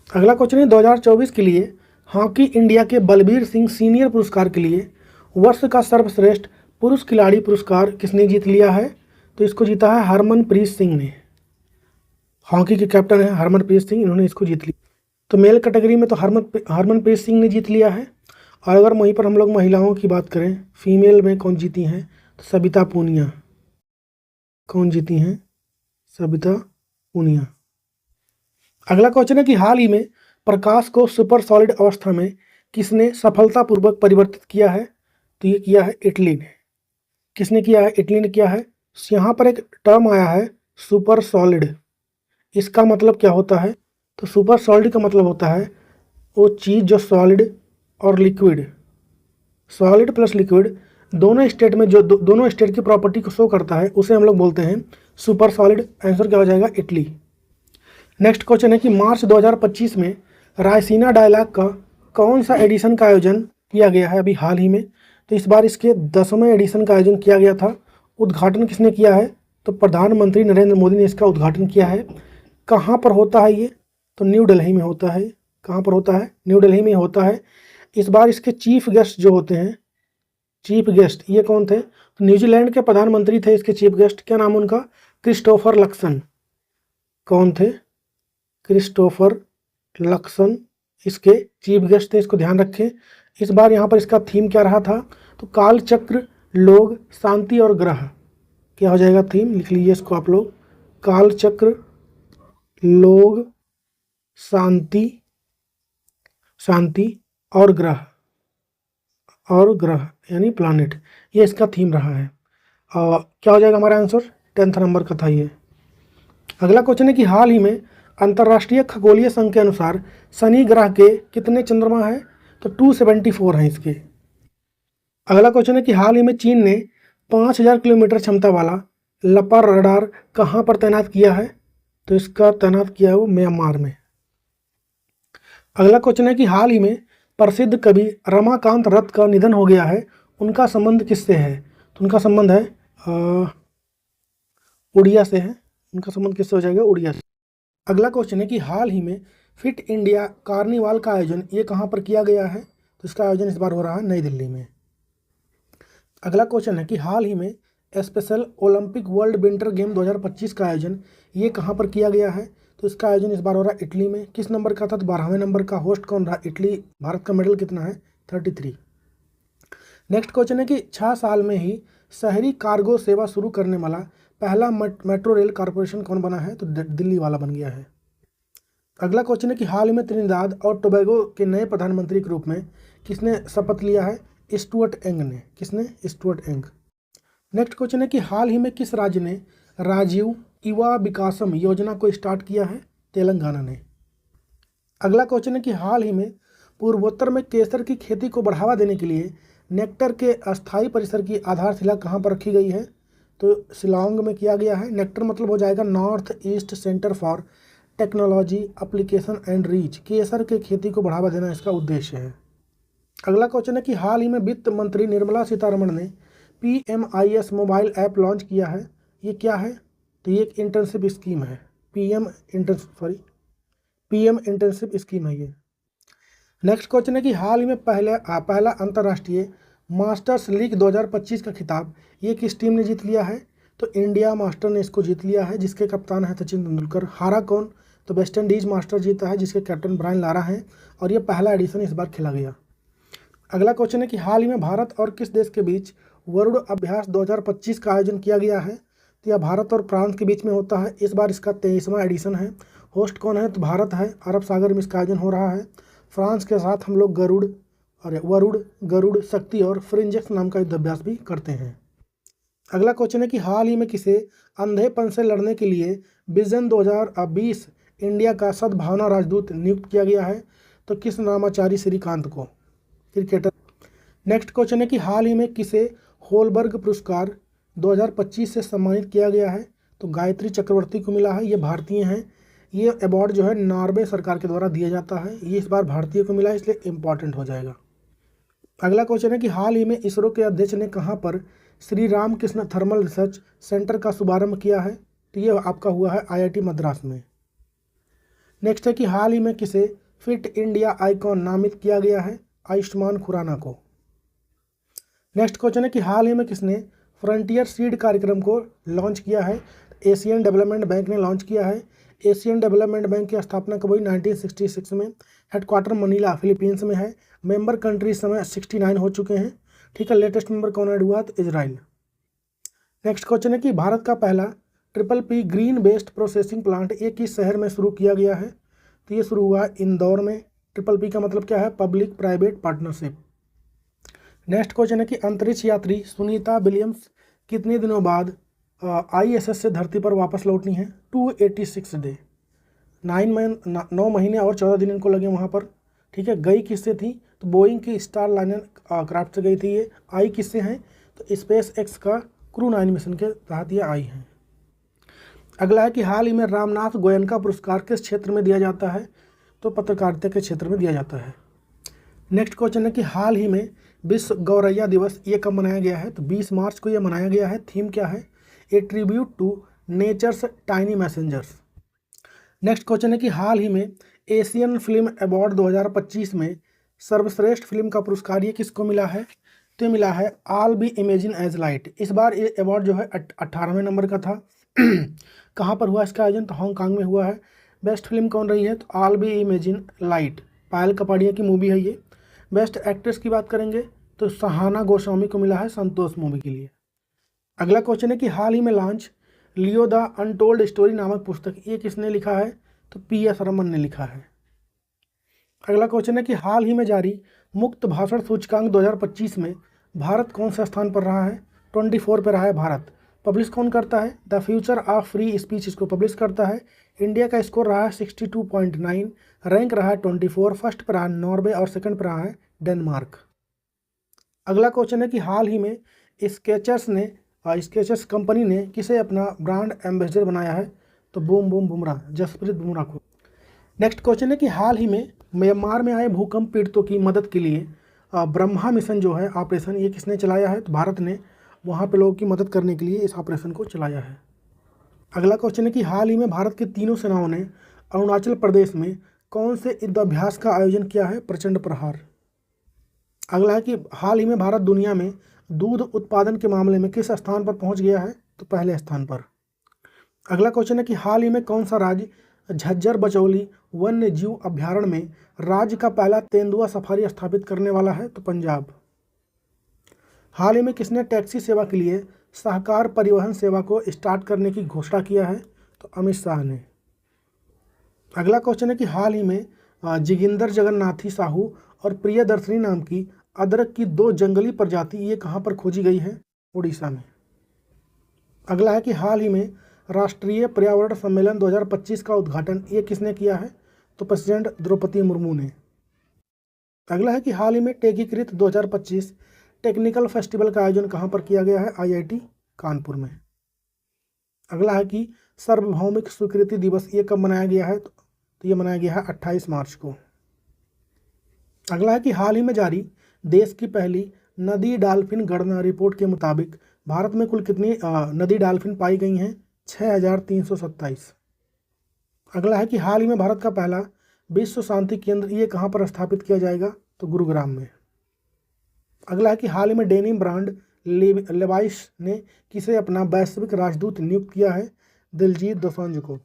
Speaker 1: अगला क्वेश्चन है 2024 के लिए हॉकी इंडिया के बलबीर सिंह सीनियर पुरस्कार के लिए वर्ष का सर्वश्रेष्ठ पुरुष खिलाड़ी पुरस्कार किसने जीत लिया है? तो इसको जीता है हरमनप्रीत सिंह ने। हॉकी के कैप्टन है हरमनप्रीत सिंह, इन्होंने इसको जीत लिया। तो मेल कैटेगरी में तो हरमनप्रीत सिंह ने जीत लिया है। और अगर वहीं पर हम लोग महिलाओं की बात करें, फीमेल में कौन जीती हैं? तो सबिता पूनिया। कौन जीती हैं? सबिता पूनिया। अगला क्वेश्चन है कि हाल ही में प्रकाश को सुपर सॉलिड अवस्था में किसने सफलतापूर्वक परिवर्तित किया है? तो ये किया है इटली ने। किसने किया है? इटली ने किया है। यहाँ पर एक टर्म आया है सुपर सॉलिड। इसका मतलब क्या होता है? तो सुपर सॉलिड का मतलब होता है वो चीज़ जो सॉलिड और लिक्विड, सॉलिड प्लस लिक्विड दोनों स्टेट में जो दोनों स्टेट की प्रॉपर्टी को शो करता है उसे हम लोग बोलते हैं सुपर सॉलिड। आंसर क्या हो जाएगा? इटली। नेक्स्ट क्वेश्चन है कि मार्च 2025 में रायसीना डायलॉग का कौन सा एडिशन का आयोजन किया गया है अभी हाल ही में? तो इस बार इसके 10वें एडिशन का आयोजन किया गया था। उद्घाटन किसने किया है? तो प्रधानमंत्री नरेंद्र मोदी ने इसका उद्घाटन किया है। कहाँ पर होता है ये? तो न्यू दिल्ली में होता है। कहाँ पर होता है? न्यू दिल्ली में होता है। इस बार इसके चीफ गेस्ट जो होते हैं, चीफ गेस्ट ये कौन थे? तो न्यूजीलैंड के प्रधानमंत्री थे इसके चीफ गेस्ट। क्या नाम उनका? Christopher Luxon. कौन थे? क्रिस्टोफर लक्सन इसके चीफ गेस्ट थे, इसको ध्यान रखें। इस बार यहाँ पर इसका थीम क्या रहा था? तो काल चक्र, लोग, शांति और ग्रह। क्या हो जाएगा थीम? लिख लीजिए इसको आप लोग। काल चक्र, लोग, शांति और ग्रह यानी प्लानिट, ये इसका थीम रहा है। क्या हो जाएगा हमारा आंसर? 10th नंबर का था ये। अगला क्वेश्चन है कि हाल ही में अंतर्राष्ट्रीय खगोलीय संघ के अनुसार शनि ग्रह के कितने चंद्रमा हैं? तो 274 हैं इसके। अगला क्वेश्चन है कि हाल ही में चीन ने 5000 किलोमीटर क्षमता वाला लपर रडार कहाँ पर तैनात किया है? तो इसका तैनात किया है वो म्यांमार में। अगला क्वेश्चन है कि हाल ही में प्रसिद्ध कवि रमाकांत रथ का निधन हो गया है, उनका संबंध किससे है? तो उनका संबंध है उड़िया से है। उनका संबंध किससे हो जाएगा? उड़िया से। अगला क्वेश्चन है कि हाल ही में फिट इंडिया कार्निवाल का आयोजन ये कहाँ पर किया गया है? तो इसका आयोजन इस बार हो रहा है नई दिल्ली में। अगला क्वेश्चन है कि हाल ही में special Olympic world winter game 2025 का आयोजन ये कहाँ पर किया गया है? तो इसका आयोजन इस बार हो रहा है इटली में। किस नंबर का था? तो 12वें नंबर का। होस्ट कौन रहा? इटली। भारत का मेडल कितना है? 33। नेक्स्ट क्वेश्चन है कि 6 साल में ही शहरी कार्गो सेवा शुरू करने वाला पहला मेट्रो रेल कॉरपोरेशन कौन बना है? तो दिल्ली वाला बन गया है। अगला क्वेश्चन है कि हाल ही में त्रिनिदाद और टोबैगो के नए प्रधानमंत्री के रूप में किसने शपथ लिया है? स्टुअर्ट यंग ने। किसने? Stuart young. नेक्स्ट क्वेश्चन है कि हाल ही में किस राज्य ने राजीव युवा विकासम योजना को स्टार्ट किया है? तेलंगाना ने। अगला क्वेश्चन है कि हाल ही में पूर्वोत्तर में केसर की खेती को बढ़ावा देने के लिए नेक्टर के अस्थायी परिसर की आधारशिला कहाँ पर रखी गई है? तो शिलांग में किया गया है। नेक्टर मतलब हो जाएगा north east centre for technology application and reach. केसर के खेती को बढ़ावा देना इसका उद्देश्य है। अगला क्वेश्चन है कि हाल ही में वित्त मंत्री निर्मला सीतारमण ने PMIS मोबाइल ऐप लॉन्च किया है। ये क्या है? तो ये एक इंटर्नशिप स्कीम है। पीएम इंटर्नशिप स्कीम है ये। नेक्स्ट क्वेश्चन है कि हाल ही में पहला अंतर्राष्ट्रीय मास्टर्स लीग 2025 का खिताब ये किस टीम ने जीत लिया है? तो इंडिया मास्टर ने इसको जीत लिया है, जिसके कप्तान है सचिन तेंदुलकर। हारा कौन? तो वेस्ट इंडीज मास्टर जीता है, जिसके कैप्टन ब्रायन लारा हैं, और ये पहला एडिशन इस बार खेला गया। अगला क्वेश्चन है कि हाल ही में भारत और किस देश के बीच वरुण अभ्यास 2025 का आयोजन किया गया है? तो यह भारत और फ्रांस के बीच में होता है। इस बार इसका 23वां एडिशन है। होस्ट कौन है? तो भारत है। अरब सागर में इसका आयोजन हो रहा है। फ्रांस के साथ हम लोग वरुण, गरुड़, शक्ति और फ्रिंजेक्स नाम का युद्धाभ्यास भी करते हैं। अगला क्वेश्चन है कि हाल ही में किसे अंधेपन से लड़ने के लिए विजन 2020 इंडिया का सद्भावना राजदूत नियुक्त किया गया है? तो किस नामाचारी श्रीकांत को, क्रिकेटर। नेक्स्ट क्वेश्चन है कि हाल ही में किसे होलबर्ग पुरस्कार 2025 से सम्मानित किया गया है? तो गायत्री चक्रवर्ती को मिला है। ये भारतीय हैं। ये अवार्ड जो है नॉर्वे सरकार के द्वारा दिया जाता है। ये इस बार भारतीय को मिला है, इसलिए इम्पॉर्टेंट हो जाएगा। अगला क्वेश्चन है कि हाल ही में इसरो के अध्यक्ष ने कहाँ पर Shri Ramakrishna thermal research centre का शुभारंभ किया है? तो ये आपका हुआ है IIT मद्रास में। नेक्स्ट है कि हाल ही में किसे फिट इंडिया आइकॉन नामित किया गया है? आयुष्मान खुराना को। नेक्स्ट क्वेश्चन है कि हाल ही में किसने फ्रंटियर सीड कार्यक्रम को लॉन्च किया है? एशियन डेवलपमेंट बैंक ने लॉन्च किया है। एशियन डेवलपमेंट बैंक की स्थापना कब हुई? 1966 में। हेडक्वार्टर मनीला फिलीपींस में है। मेंबर कंट्री इस समय 69 हो चुके हैं। ठीक है। लेटेस्ट मेंबर कौन ऐड हुआ? तो इजराइल। नेक्स्ट क्वेश्चन है कि भारत का पहला PPP green based processing plant ये किस शहर में शुरू किया गया है? तो ये शुरू हुआ इंदौर में। PPP का मतलब क्या है? Public private partnership. Next question है कि अंतरिक्ष यात्री सुनीता विलियम्स कितने दिनों बाद ISS से धरती पर वापस लौटनी है? 286 डे। 9 महीने और 14 दिन इनको लगे वहाँ पर। ठीक है। गई किससे थी? तो बोइंग की स्टार लाइनर क्राफ्ट से गई थी। ये आई किससे हैं? तो स्पेस एक्स का क्रू 9 मिशन के तहत ये आई हैं। अगला है कि हाल ही में रामनाथ गोयनका पुरस्कार किस क्षेत्र में दिया जाता है? तो पत्रकारिता के क्षेत्र में दिया जाता है। नेक्स्ट क्वेश्चन है कि हाल ही में विश्व गौरैया दिवस ये कब मनाया गया है? तो 20 मार्च को ये मनाया गया है। थीम क्या है? A tribute to nature's tiny messengers. Next question है कि हाल ही में एशियन फिल्म अवार्ड 2025 में सर्वश्रेष्ठ फिल्म का पुरस्कार ये किसको मिला है? तो मिला है all be imagine as light. इस बार ये अवार्ड जो है 18वें नंबर का था। कहाँ पर हुआ इसका आयोजन? तो हांगकांग में हुआ है। बेस्ट फिल्म कौन रही है? तो ऑल बी इमेजिन लाइट, पायल कपाड़िया की मूवी है ये। बेस्ट एक्ट्रेस की बात करेंगे तो सहाना गोस्वामी को मिला है संतोष मूवी के लिए। अगला क्वेश्चन है कि हाल ही में launch Leo the untold story नामक पुस्तक ये किसने लिखा है? तो PS रमन ने लिखा है। अगला क्वेश्चन है कि हाल ही में जारी मुक्त भाषण सूचकांक 2025 में भारत कौन से स्थान पर रहा है? 24 पर रहा है भारत। पब्लिश कौन करता है? The future of free speech इसको पब्लिश करता है। इंडिया का स्कोर रहा है 62.9, रैंक रहा है 24, फर्स्ट पर रहा है नॉर्वे और सेकंड पर रहा है डेनमार्क। अगला क्वेश्चन है कि हाल ही में स्केचर्स कंपनी ने किसे अपना ब्रांड एम्बेसडर बनाया है? तो बूम बूम बुमराह, जसप्रीत बुमराह को। नेक्स्ट क्वेश्चन है कि हाल ही में म्यांमार में आए भूकंप पीड़ितों की मदद के लिए ब्रह्मा मिशन जो है ऑपरेशन ये किसने चलाया है? तो भारत ने वहाँ पे लोगों की मदद करने के लिए इस ऑपरेशन को चलाया है। अगला क्वेश्चन है कि हाल ही में भारत की तीनों सेनाओं ने अरुणाचल प्रदेश में कौन से युद्धाभ्यास का आयोजन किया है? प्रचंड प्रहार। अगला है कि हाल ही में भारत दुनिया में दूध उत्पादन के मामले में किस स्थान पर पहुंच गया है? तो पहले स्थान पर। अगला क्वेश्चन है कि हाल ही में कौन सा राज्य झज्जर बचौली वन्य जीव अभ्यारण्य में राज्य का पहला तेंदुआ सफारी स्थापित करने वाला है? तो पंजाब। हाल ही में किसने टैक्सी सेवा के लिए सहकार परिवहन सेवा को स्टार्ट करने की घोषणा किया है? तो अमित शाह ने। अगला क्वेश्चन है कि हाल ही में जोगिंदर जगन्नाथी साहू और प्रियदर्शनी नाम की अदरक की 2 जंगली प्रजाति ये कहाँ पर खोजी गई है? उड़ीसा में। अगला है कि हाल ही में राष्ट्रीय पर्यावरण सम्मेलन 2025 का उद्घाटन ये किसने किया है? तो प्रेसिडेंट द्रौपदी मुर्मू ने। अगला है कि हाल ही में एकीकृत 2025 टेक्निकल फेस्टिवल का आयोजन कहाँ पर किया गया है? IIT कानपुर में। अगला है कि सार्वभौमिक स्वीकृति दिवस ये कब मनाया गया है? तो ये मनाया गया है 28 मार्च को। अगला है कि हाल ही में जारी देश की पहली नदी डाल्फिन गणना रिपोर्ट के मुताबिक भारत में कुल कितनी नदी डाल्फिन पाई गई हैं? 6327। अगला है कि हाल ही में भारत का पहला विश्व शांति केंद्र ये कहाँ पर स्थापित किया जाएगा? तो गुरुग्राम में। अगला है कि हाल ही में डेनिम ब्रांड लेवाइस ने किसे अपना वैश्विक राजदूत नियुक्त किया है? दिलजीत दोसांझ को।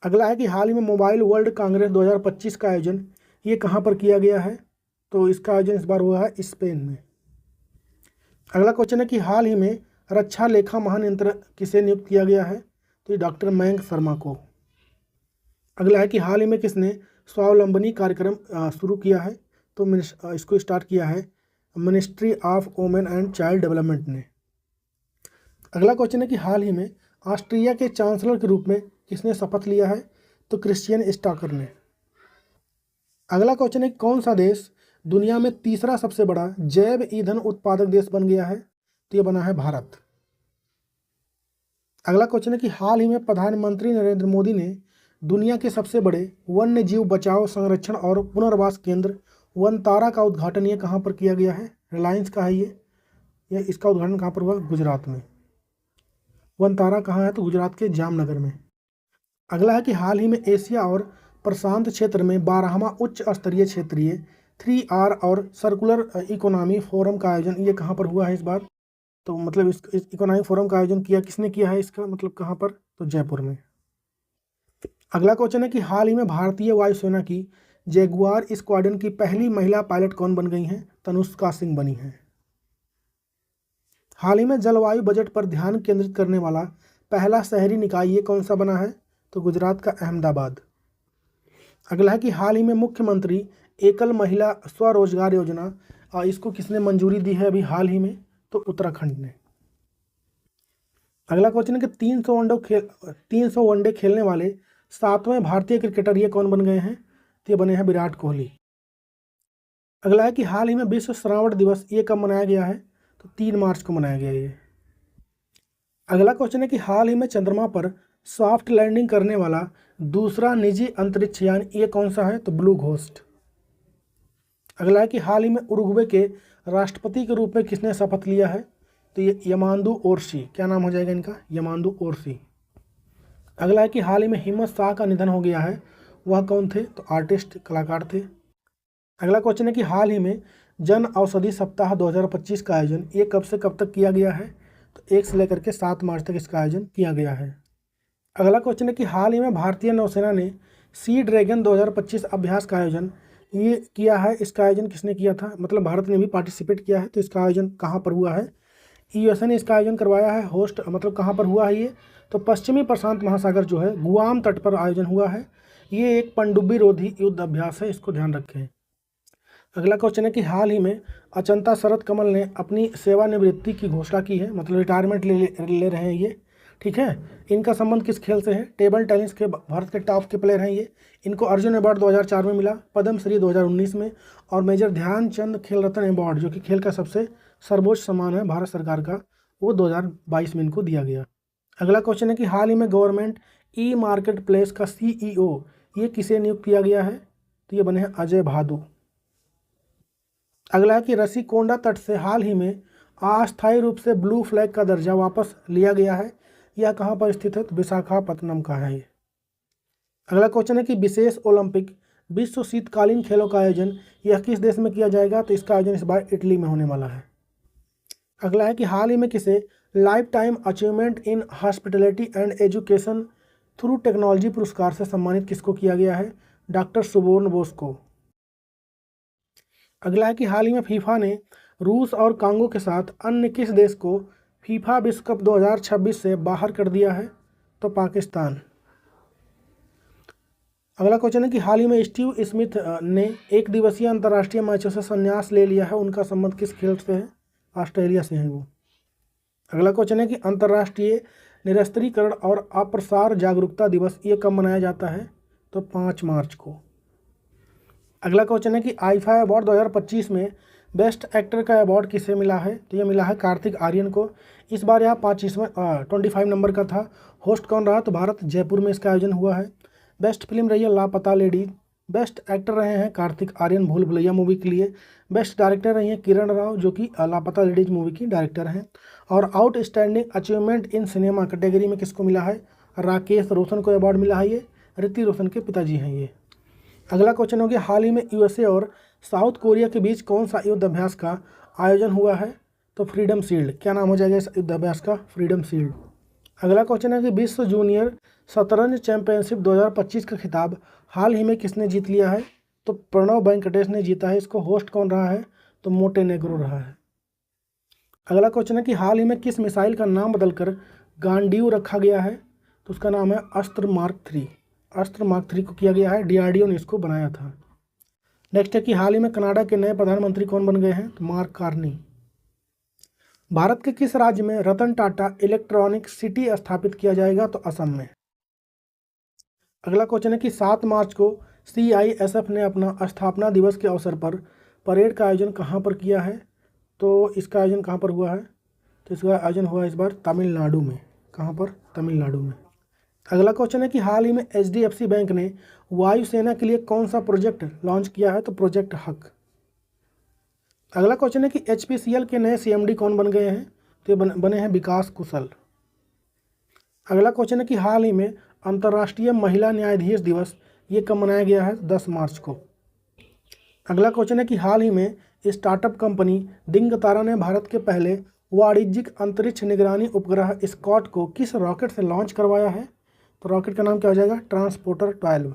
Speaker 1: अगला है कि हाल ही में मोबाइल वर्ल्ड कांग्रेस 2025 का आयोजन ये कहाँ पर किया गया है? तो इसका आयोजन इस बार हुआ है स्पेन में। अगला क्वेश्चन है कि हाल ही में रक्षा लेखा महानियंत्रक किसे नियुक्त किया गया है? तो ये डॉक्टर मयंक शर्मा को। अगला है कि हाल ही में किसने स्वावलंबनी कार्यक्रम शुरू किया है? तो इसको स्टार्ट किया है ministry of women and child development ने। अगला क्वेश्चन है कि हाल ही में ऑस्ट्रिया के चांसलर के रूप में किसने शपथ लिया है? तो क्रिश्चियन स्टाकर ने। अगला क्वेश्चन है कौन सा देश दुनिया में तीसरा सबसे बड़ा जैव ईंधन उत्पादक देश बन गया है? तो ये बना है भारत। अगला क्वेश्चन है कि हाल ही में प्रधानमंत्री नरेंद्र मोदी ने दुनिया के सबसे बड़े वन्य जीव बचाव, संरक्षण और पुनर्वास केंद्र वनतारा का उद्घाटन ये कहाँ पर किया गया है? रिलायंस का है ये इसका उद्घाटन कहाँ पर हुआ? गुजरात में। वनतारा कहाँ है? तो गुजरात के जामनगर में। अगला है कि हाल ही में एशिया और प्रशांत क्षेत्र में 12वां उच्च स्तरीय क्षेत्रीय 3R और सर्कुलर इकोनॉमी फोरम का आयोजन ये कहाँ पर हुआ है इस बार? तो मतलब इस इकोनॉमिक फोरम का आयोजन किसने किया है? इसका मतलब कहाँ पर? तो जयपुर में। अगला क्वेश्चन है कि हाल ही में भारतीय वायुसेना की जैगुआर स्क्वाड्रन की पहली महिला पायलट कौन बन गई हैं? तनुष्का सिंह बनी हैं। हाल ही में जलवायु बजट पर ध्यान केंद्रित करने वाला पहला शहरी निकाय ये कौन सा बना है? तो गुजरात का अहमदाबाद। अगला है कि हाल ही में मुख्यमंत्री एकल महिला स्वरोजगार योजना इसको किसने मंजूरी दी है अभी हाल ही में? तो उत्तराखंड ने। अगला क्वेश्चन है कि 300 वनडे खेलने वाले 7वें भारतीय क्रिकेटर ये कौन बन गए हैं? तो ये बने हैं विराट कोहली। अगला है कि हाल ही में विश्व श्रावण दिवस ये कब मनाया गया है? तो 3 मार्च को मनाया गया ये। अगला क्वेश्चन है कि हाल ही में चंद्रमा पर सॉफ्ट लैंडिंग करने वाला दूसरा निजी अंतरिक्ष यान ये कौन सा है? तो ब्लू घोस्ट। अगला है कि हाल ही में उरुग्वे के राष्ट्रपति के रूप में किसने शपथ लिया है? तो ये यमांदू ओरसी। क्या नाम हो जाएगा इनका? यमांदू ओरसी। अगला है कि हाल ही में हिम्मत शाह का निधन हो गया है, वह कौन थे? तो आर्टिस्ट, कलाकार थे। अगला क्वेश्चन है कि हाल ही में जन औषधि सप्ताह 2025 का आयोजन ये कब से कब तक किया गया है? तो 1 से लेकर के 7 मार्च तक इसका आयोजन किया गया है। अगला क्वेश्चन है कि हाल ही में भारतीय नौसेना ने सी ड्रैगन 2025 अभ्यास का आयोजन ये किया है। इसका आयोजन किसने किया था? मतलब भारत ने भी पार्टिसिपेट किया है। तो इसका आयोजन कहाँ पर हुआ है? USA ने इसका आयोजन करवाया है। होस्ट मतलब कहाँ पर हुआ है ये? तो पश्चिमी प्रशांत महासागर जो है गुआम तट पर आयोजन हुआ है। ये एक पनडुब्बी रोधी युद्ध अभ्यास है, इसको ध्यान रखें। अगला क्वेश्चन है कि हाल ही में अचंता शरत कमल ने अपनी सेवानिवृत्ति की घोषणा की है, मतलब रिटायरमेंट ले रहे हैं ये, ठीक है। इनका संबंध किस खेल से है? टेबल टेनिस के भारत के टॉप के प्लेयर हैं ये। इनको अर्जुन अवार्ड 2004 में मिला, पद्मश्री 2019 में, और मेजर ध्यानचंद खेल रत्न अवार्ड जो कि खेल का सबसे सर्वोच्च सम्मान है भारत सरकार का, वो 2022 में इनको दिया गया। अगला क्वेश्चन है कि हाल ही में गवर्नमेंट ई मार्केट प्लेस का CEO ये किसे नियुक्त किया गया है? तो ये बने हैं अजय भादु। अगला है कि रसीकोंडा तट से हाल ही में अस्थायी रूप से ब्लू फ्लैग का दर्जा वापस लिया गया है। यह कहाँ पर स्थित है? तो विशाखापत्तनम का है ये। अगला क्वेश्चन है कि विशेष ओलंपिक विश्व शीतकालीन खेलों का आयोजन यह किस देश में किया जाएगा? तो इसका आयोजन इस बार इटली में होने वाला है। अगला है कि हाल ही में किसे life time achievement in hospitality and education through technology पुरस्कार से सम्मानित किसको किया गया है? डॉक्टर सुबोर्न बोस को। अगला है कि हाल ही में फीफा ने रूस और कांगो के साथ अन्य किस देश को फीफा विश्व कप 2026 से बाहर कर दिया है? तो पाकिस्तान। अगला क्वेश्चन है कि हाल ही में स्टीव स्मिथ ने एक दिवसीय अंतर्राष्ट्रीय मैचों से संन्यास ले लिया है, उनका संबंध किस खेल से है? ऑस्ट्रेलिया से है वो। अगला क्वेश्चन है कि अंतर्राष्ट्रीय निरस्त्रीकरण और अप्रसार जागरूकता दिवस ये कब मनाया जाता है? तो 5 मार्च को। अगला क्वेश्चन है कि आईफा अवार्ड 2025 में बेस्ट एक्टर का अवार्ड किसे मिला है? तो ये मिला है कार्तिक आर्यन को। इस बार यह 25 नंबर का था। होस्ट कौन रहा? तो भारत, जयपुर में इसका आयोजन हुआ है। बेस्ट फिल्म रही है लापता लेडीज। बेस्ट एक्टर रहे हैं कार्तिक आर्यन भूल भुलैया मूवी के लिए। बेस्ट डायरेक्टर रही हैं किरण राव, जो कि लापता लेडीज मूवी की डायरेक्टर हैं। और outstanding achievement in cinema category में किसको मिला है? राकेश रोशन को अवार्ड मिला है। ये ऋतिक रोशन के पिताजी हैं ये। अगला क्वेश्चन हो गया, हाल ही में यूएसए और साउथ कोरिया के बीच कौन सा युद्ध अभ्यास का आयोजन हुआ है? तो फ्रीडम शील्ड। क्या नाम हो जाएगा इस युद्ध अभ्यास का? Freedom shield. अगला क्वेश्चन है कि विश्व जूनियर शतरंज चैंपियनशिप 2025 का खिताब हाल ही में किसने जीत लिया है? तो प्रणव वेंकटेश ने जीता है। इसको होस्ट कौन रहा है? तो मोंटेनेग्रो रहा है। अगला क्वेश्चन है कि हाल ही में किस मिसाइल का नाम बदलकर गांडीव रखा गया है? तो उसका नाम है अस्त्र मार्क 3। अस्त्र मार्क 3 को किया गया है, डीआरडीओ ने इसको बनाया था। नेक्स्ट है कि हाल ही में कनाडा के नए प्रधानमंत्री कौन बन गए हैं? तो मार्क कार्नी। भारत के किस राज्य में रतन टाटा इलेक्ट्रॉनिक सिटी स्थापित किया जाएगा? तो असम में। अगला क्वेश्चन है कि 7 मार्च को सीआईएसएफ ने अपना स्थापना दिवस के अवसर पर परेड का आयोजन कहाँ पर किया है? तो इसका आयोजन कहाँ पर हुआ है? तो इसका आयोजन हुआ इस बार तमिलनाडु में। कहाँ पर? तमिलनाडु में। अगला क्वेश्चन है कि हाल ही में एचडीएफसी बैंक ने वायुसेना के लिए कौन सा प्रोजेक्ट लॉन्च किया है? तो प्रोजेक्ट हक। अगला क्वेश्चन है कि एचपीसीएल के नए सीएमडी कौन बन गए हैं? तो ये बने हैं विकास कुशल। अगला क्वेश्चन है कि हाल ही में अंतर्राष्ट्रीय महिला न्यायाधीश दिवस ये कब मनाया गया है? 10 मार्च को। अगला क्वेश्चन है कि हाल ही में स्टार्टअप कंपनी दिंग तारा ने भारत के पहले वाणिज्यिक अंतरिक्ष निगरानी उपग्रह स्कॉट को किस रॉकेट से लॉन्च करवाया है? तो रॉकेट का नाम क्या हो जाएगा? ट्रांसपोर्टर 12।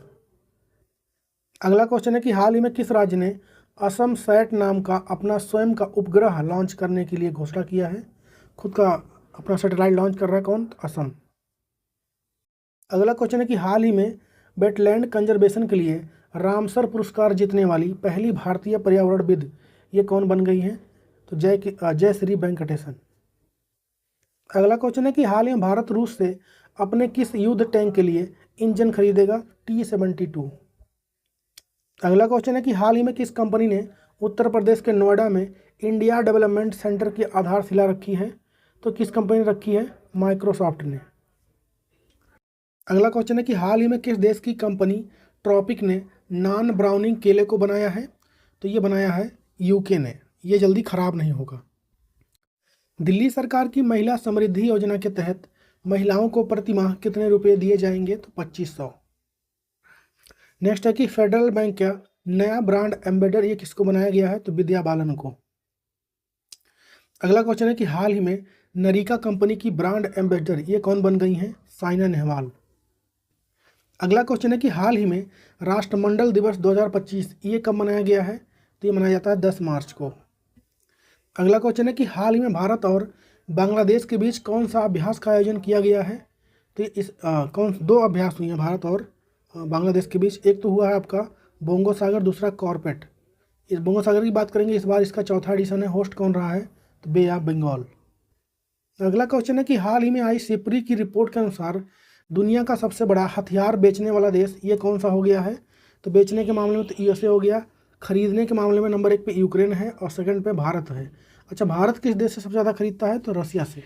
Speaker 1: अगला क्वेश्चन है कि हाल ही में किस राज्य ने असम सैट नाम का अपना स्वयं का उपग्रह लॉन्च करने के लिए घोषणा किया है? खुद का अपना सैटेलाइट लॉन्च कर रहा है कौन? तो असम। अगला क्वेश्चन है कि हाल ही में वेटलैंड कंजर्वेशन के लिए रामसर पुरस्कार जीतने वाली पहली भारतीय पर्यावरणविद ये कौन बन गई हैं? तो जयश्री वेंकटेशन। अगला क्वेश्चन है कि हाल ही में भारत रूस से अपने किस युद्ध टैंक के लिए इंजन खरीदेगा? T-72। अगला क्वेश्चन है कि हाल ही में किस कंपनी ने उत्तर प्रदेश के नोएडा में इंडिया डेवलपमेंट सेंटर की आधारशिला रखी है? तो किस कंपनी ने रखी है? माइक्रोसॉफ्ट ने। अगला क्वेश्चन है कि हाल ही में किस देश की कंपनी ट्रॉपिक ने नॉन ब्राउनिंग केले को बनाया है? तो ये बनाया है यूके ने। ये जल्दी खराब नहीं होगा। दिल्ली सरकार की महिला समृद्धि योजना के तहत महिलाओं को प्रति माह कितने रुपए दिए जाएंगे? तो 2500। नेक्स्ट है कि फेडरल बैंक का नया ब्रांड एम्बेडर ये किसको बनाया गया है? तो विद्या बालन को। अगला क्वेश्चन है कि हाल ही में नरिका कंपनी की ब्रांड एम्बेडर ये कौन बन गई हैं? साइना नेहवाल। अगला क्वेश्चन है कि हाल ही में राष्ट्रमंडल दिवस 2025 ये कब मनाया गया है? तो ये मनाया जाता है 10 मार्च को। अगला क्वेश्चन है कि हाल ही में भारत और बांग्लादेश के बीच कौन सा अभ्यास का आयोजन किया गया है? तो इस दो अभ्यास हुए हैं भारत और बांग्लादेश के बीच। एक तो हुआ है आपका बोंगो सागर, दूसरा कॉर्पेट। इस बोंगो सागर की बात करेंगे, इस बार इसका चौथा एडिशन है। होस्ट कौन रहा है? तो बे ऑफ बंगाल। अगला क्वेश्चन है कि हाल ही में आई सिपरी की रिपोर्ट के अनुसार दुनिया का सबसे बड़ा हथियार बेचने वाला देश ये कौन सा हो गया है? तो बेचने के मामले में तो यूएसए हो गया। खरीदने के मामले में नंबर 1 पे यूक्रेन है और सेकंड पे भारत है। अच्छा, भारत किस देश से सबसे ज़्यादा खरीदता है? तो रसिया से।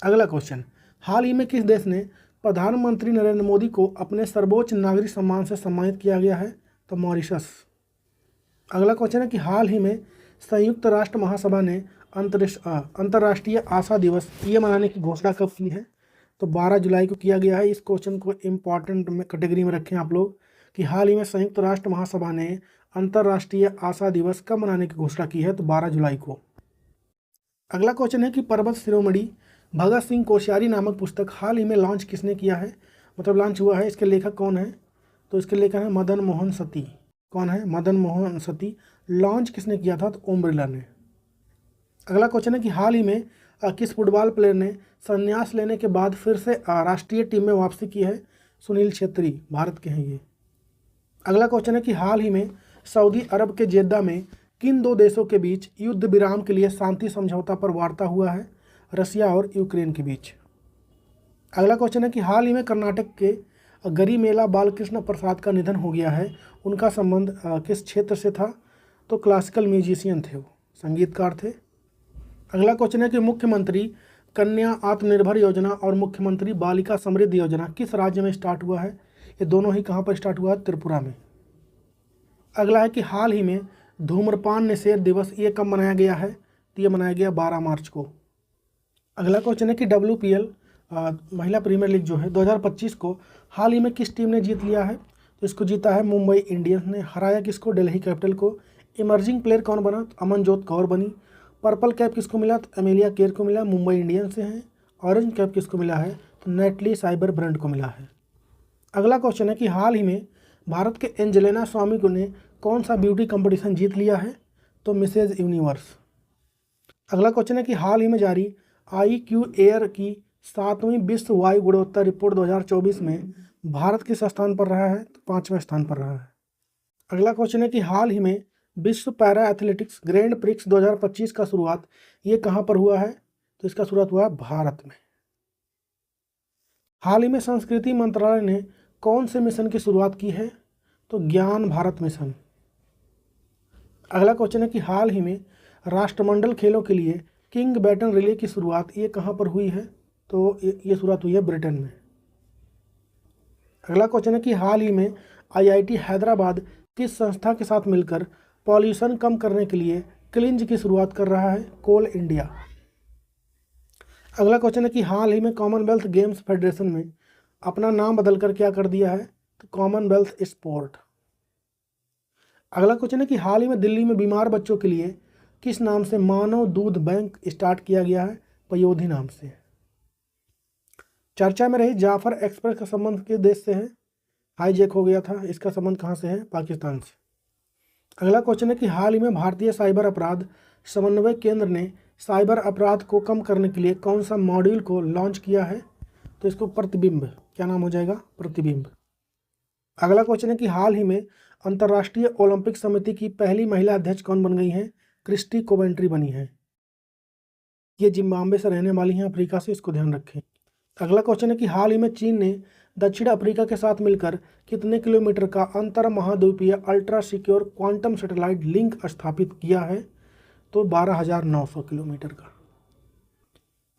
Speaker 1: अगला क्वेश्चन, हाल ही में किस देश ने प्रधानमंत्री नरेंद्र मोदी को अपने सर्वोच्च नागरिक सम्मान से सम्मानित किया गया है? तो मॉरिशस। अगला क्वेश्चन है कि हाल ही में संयुक्त राष्ट्र महासभा ने अंतर्राष्ट्रीय आशा दिवस ये मनाने की घोषणा कब की है? तो 12 जुलाई को किया गया है। इस क्वेश्चन को इम्पॉर्टेंट कैटेगरी में रखें आप लोग कि हाल ही में संयुक्त राष्ट्र महासभा ने अंतर्राष्ट्रीय आशा दिवस कब मनाने की घोषणा की है? तो 12 जुलाई को। अगला क्वेश्चन है कि पर्वत शिरोमणि भगत सिंह कोश्यारी नामक पुस्तक हाल ही में लॉन्च किसने किया है? मतलब लॉन्च हुआ है, इसके लेखक कौन है? तो इसके लेखक है मदन मोहन सती। कौन है? मदन मोहन सती। लॉन्च किसने किया था? तो ओम बिरला ने। अगला क्वेश्चन है कि हाल ही में किस फुटबॉल प्लेयर ने संन्यास लेने के बाद फिर से राष्ट्रीय टीम में वापसी की है? सुनील छेत्री, भारत के हैं ये। अगला क्वेश्चन है कि हाल ही में सऊदी अरब के जेद्दा में किन दो देशों के बीच युद्ध विराम के लिए शांति समझौता पर वार्ता हुआ है? रसिया और यूक्रेन के बीच। अगला क्वेश्चन है कि हाल ही में कर्नाटक के गरिमेला बालकृष्ण प्रसाद का निधन हो गया है। उनका संबंध किस क्षेत्र से था? तो क्लासिकल म्यूजिशियन थे, वो संगीतकार थे। अगला क्वेश्चन है कि मुख्यमंत्री कन्या आत्मनिर्भर योजना और मुख्यमंत्री बालिका समृद्धि योजना किस राज्य में स्टार्ट हुआ है? ये दोनों ही कहाँ पर स्टार्ट हुआ है? त्रिपुरा में। अगला है कि हाल ही में धूम्रपान निषेध दिवस ये कब मनाया गया है? तो ये मनाया गया 12 मार्च को। अगला क्वेश्चन है कि WPL महिला प्रीमियर लीग जो है 2025 को हाल ही में किस टीम ने जीत लिया है? तो इसको जीता है मुंबई इंडियंस ने। हराया किसको? दिल्ली कैपिटल को। इमर्जिंग प्लेयर कौन बना? तो अमनजोत कौर बनी। पर्पल कैप किसको मिला? तो एमेलिया केर को मिला, मुंबई इंडियंस से हैं। ऑरेंज कैप किसको मिला है? तो नेटली साइबर ब्रांड को मिला है। अगला क्वेश्चन है कि हाल ही में भारत के एंजेलिना स्वामी को ने कौन सा ब्यूटी कंपटीशन जीत लिया है? तो मिसेज यूनिवर्स। अगला क्वेश्चन है कि हाल ही में जारी IQ एयर की 7वीं विश्व वायु गुणवत्ता रिपोर्ट 2024 में भारत किस स्थान पर रहा है? तो 5वें स्थान पर रहा है। अगला क्वेश्चन है कि हाल ही में विश्व पैरा एथलेटिक्स ग्रैंड प्रिक्स 2025 का शुरुआत ये कहाँ पर हुआ है? तो इसका शुरुआत हुआ है भारत में। हाल ही में संस्कृति मंत्रालय ने कौन से मिशन की शुरुआत की है? तो ज्ञान भारत मिशन। अगला क्वेश्चन है कि हाल ही में राष्ट्रमंडल खेलों के लिए किंग बैटन रिले की शुरुआत ये कहाँ पर हुई है? तो ये शुरुआत हुई है ब्रिटेन में। अगला क्वेश्चन है कि हाल ही में IIT हैदराबाद किस संस्था के साथ मिलकर पॉल्यूशन कम करने के लिए क्लिंज की शुरुआत कर रहा है? कोल इंडिया। अगला क्वेश्चन है कि हाल ही में कॉमनवेल्थ गेम्स फेडरेशन में अपना नाम बदलकर क्या कर दिया है? तो कॉमनवेल्थ स्पोर्ट। अगला क्वेश्चन है कि हाल ही में दिल्ली में बीमार बच्चों के लिए किस नाम से मानव दूध बैंक स्टार्ट किया गया है? पयोधी नाम से। चर्चा में रही जाफर एक्सप्रेस का संबंध किस देश से है? हाईजैक हो गया था, इसका संबंध कहाँ से है? पाकिस्तान से। अगला क्वेश्चन है कि हाल ही में भारतीय साइबर अपराध समन्वय केंद्र ने साइबर अपराध को कम करने के लिए कौन सा मॉड्यूल को लॉन्च किया है? तो इसको प्रतिबिंब, क्या नाम हो जाएगा? प्रतिबिंब। अगला क्वेश्चन है कि हाल ही में अंतर्राष्ट्रीय ओलंपिक समिति की पहली महिला अध्यक्ष कौन बन गई हैं? क्रिस्टी कोवेंट्री बनी है। ये जिम्बाब्वे से रहने वाली हैं, अफ्रीका से, इसको ध्यान रखें। अगला क्वेश्चन है कि हाल ही में चीन ने दक्षिण अफ्रीका के साथ मिलकर कितने किलोमीटर का अंतर महाद्वीपीय ultra secure quantum satellite link स्थापित किया है? तो 12,900 किलोमीटर का।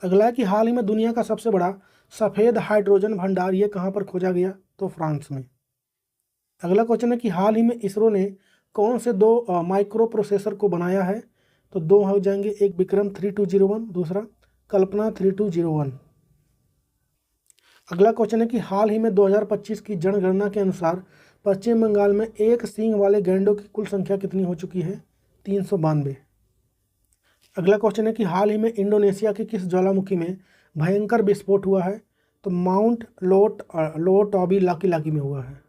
Speaker 1: अगला है कि हाल ही में दुनिया का सबसे बड़ा सफ़ेद हाइड्रोजन भंडार ये कहाँ पर खोजा गया? तो फ्रांस में। अगला क्वेश्चन है कि हाल ही में इसरो ने कौन से 2 माइक्रो प्रोसेसर को बनाया है? तो 2 हो जाएंगे, एक विक्रम 3201, दूसरा कल्पना 3201। अगला क्वेश्चन है कि हाल ही में 2025 की जनगणना के अनुसार पश्चिम बंगाल में एक सींग वाले गैंडों की कुल संख्या कितनी हो चुकी है? 392। अगला क्वेश्चन है कि हाल ही में इंडोनेशिया के किस ज्वालामुखी में भयंकर विस्फोट हुआ है? तो माउंट लोटॉबी लाकी में हुआ है।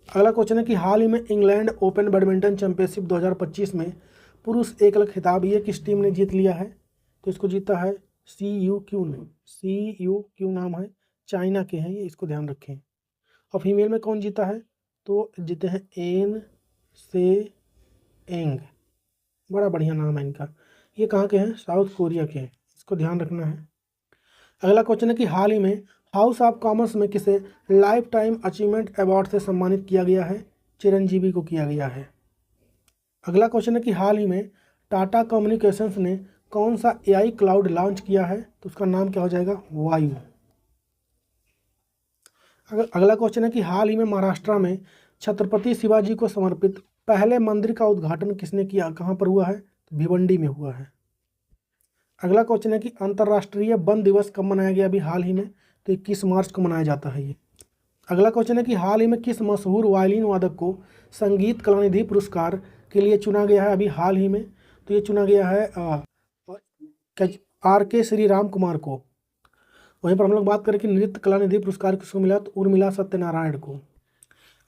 Speaker 1: अगला क्वेश्चन है कि हाल ही में इंग्लैंड ओपन बैडमिंटन चैंपियनशिप 2025 में पुरुष एकल खिताब ये किस टीम ने जीत लिया है? तो इसको जीता है CUQ ने। CUQ नाम है, चाइना के हैं ये, इसको ध्यान रखें। और फीमेल में कौन जीता है? तो जीते हैं एन से एंग, बड़ा बढ़िया नाम है इनका। ये कहाँ के हैं? साउथ कोरिया के हैं, इसको ध्यान रखना है। अगला क्वेश्चन है कि हाल ही में हाउस ऑफ कॉमर्स में किसे लाइफ टाइम अचीवमेंट अवार्ड से सम्मानित किया गया है? चिरंजीवी को किया गया है। अगला क्वेश्चन है कि हाल ही में टाटा कम्युनिकेशंस ने कौन सा AI क्लाउड लॉन्च किया है? तो उसका नाम क्या हो जाएगा? वायु। अगला क्वेश्चन है कि हाल ही में महाराष्ट्र में छत्रपति शिवाजी को समर्पित पहले मंदिर का उद्घाटन किसने किया? कहाँ पर हुआ है? तो भिवंडी में हुआ है। अगला क्वेश्चन है कि अंतर्राष्ट्रीय वन दिवस कब मनाया गया अभी हाल ही में? तो 21 मार्च को मनाया जाता है ये। अगला क्वेश्चन है कि हाल ही में किस मशहूर वायलिन वादक को संगीत कलानिधि पुरस्कार के लिए चुना गया है अभी हाल ही में? तो ये चुना गया है RK श्री राम कुमार को। वहीं पर हम लोग बात करें कि नृत्य कलानिधि पुरस्कार किसको मिला? तो उर्मिला सत्यनारायण को।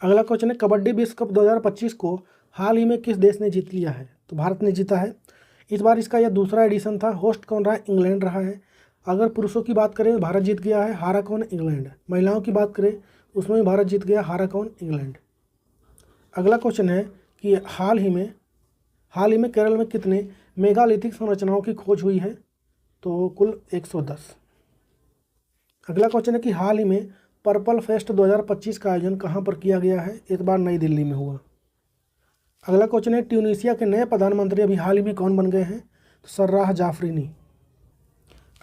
Speaker 1: अगला क्वेश्चन है कबड्डी विश्व कप 2025 को हाल ही में किस देश ने जीत लिया है? तो भारत ने जीता है। इस बार इसका यह दूसरा एडिशन था। होस्ट कौन रहा है? इंग्लैंड रहा है। अगर पुरुषों की बात करें भारत जीत गया है, हारा कौन? इंग्लैंड। महिलाओं की बात करें उसमें भी भारत जीत गया, हारा कौन? इंग्लैंड। अगला क्वेश्चन है कि हाल ही में केरल में कितने मेगालिथिक संरचनाओं की खोज हुई है? तो कुल 110। अगला क्वेश्चन है कि हाल ही में पर्पल फेस्ट 2025 का आयोजन कहाँ पर किया गया है? इस बार नई दिल्ली में हुआ। अगला क्वेश्चन है ट्यूनीशिया के नए प्रधानमंत्री अभी हाल ही में कौन बन गए हैं? तो सर्राह जाफरीनी।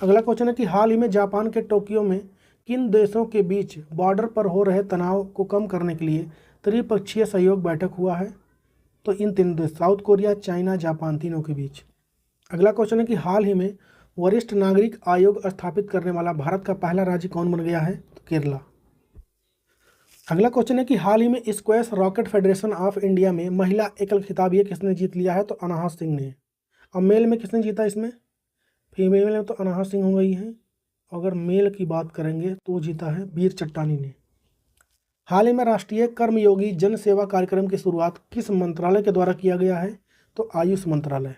Speaker 1: अगला क्वेश्चन है कि हाल ही में जापान के टोक्यो में किन देशों के बीच बॉर्डर पर हो रहे तनाव को कम करने के लिए त्रिपक्षीय सहयोग बैठक हुआ है? तो इन तीन देश साउथ कोरिया, चाइना, जापान, तीनों के बीच। अगला क्वेश्चन है कि हाल ही में वरिष्ठ नागरिक आयोग स्थापित करने वाला भारत का पहला राज्य कौन बन गया है? तो केरला। अगला क्वेश्चन है कि हाल ही में squash rocket federation of India में महिला एकल खिताब ये किसने जीत लिया है? तो अनाहत सिंह ने। और मेल में किसने जीता इसमें? फीमेल में तो अनाहत सिंह हो गई है। अगर मेल की बात करेंगे तो जीता है वीर चट्टानी ने। हाल ही में राष्ट्रीय कर्मयोगी जन सेवा कार्यक्रम की शुरुआत किस मंत्रालय के द्वारा किया गया है? तो आयुष मंत्रालय।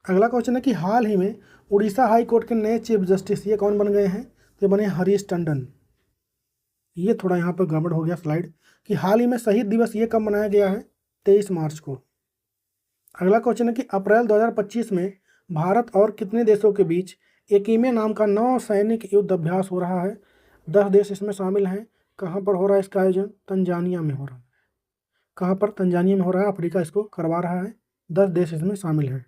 Speaker 1: अगला क्वेश्चन है कि हाल ही में उड़ीसा हाई कोर्ट के नए चीफ जस्टिस ये कौन बन गए हैं? तो बने हरीश टंडन। ये थोड़ा यहाँ पर गड़बड़ हो गया स्लाइड कि हाल ही में शहीद दिवस ये कब मनाया गया है? 23 मार्च को। अगला क्वेश्चन है कि अप्रैल 2025 में भारत और कितने देशों के बीच एकीमे नाम का नौ सैनिक युद्ध अभ्यास हो रहा है? 10 देश इसमें शामिल हैं। कहाँ पर हो रहा है इसका आयोजन? तंजानिया में हो रहा है। कहाँ पर? तंजानिया में हो रहा है। अफ्रीका इसको करवा रहा है। 10 देश इसमें शामिल हैं।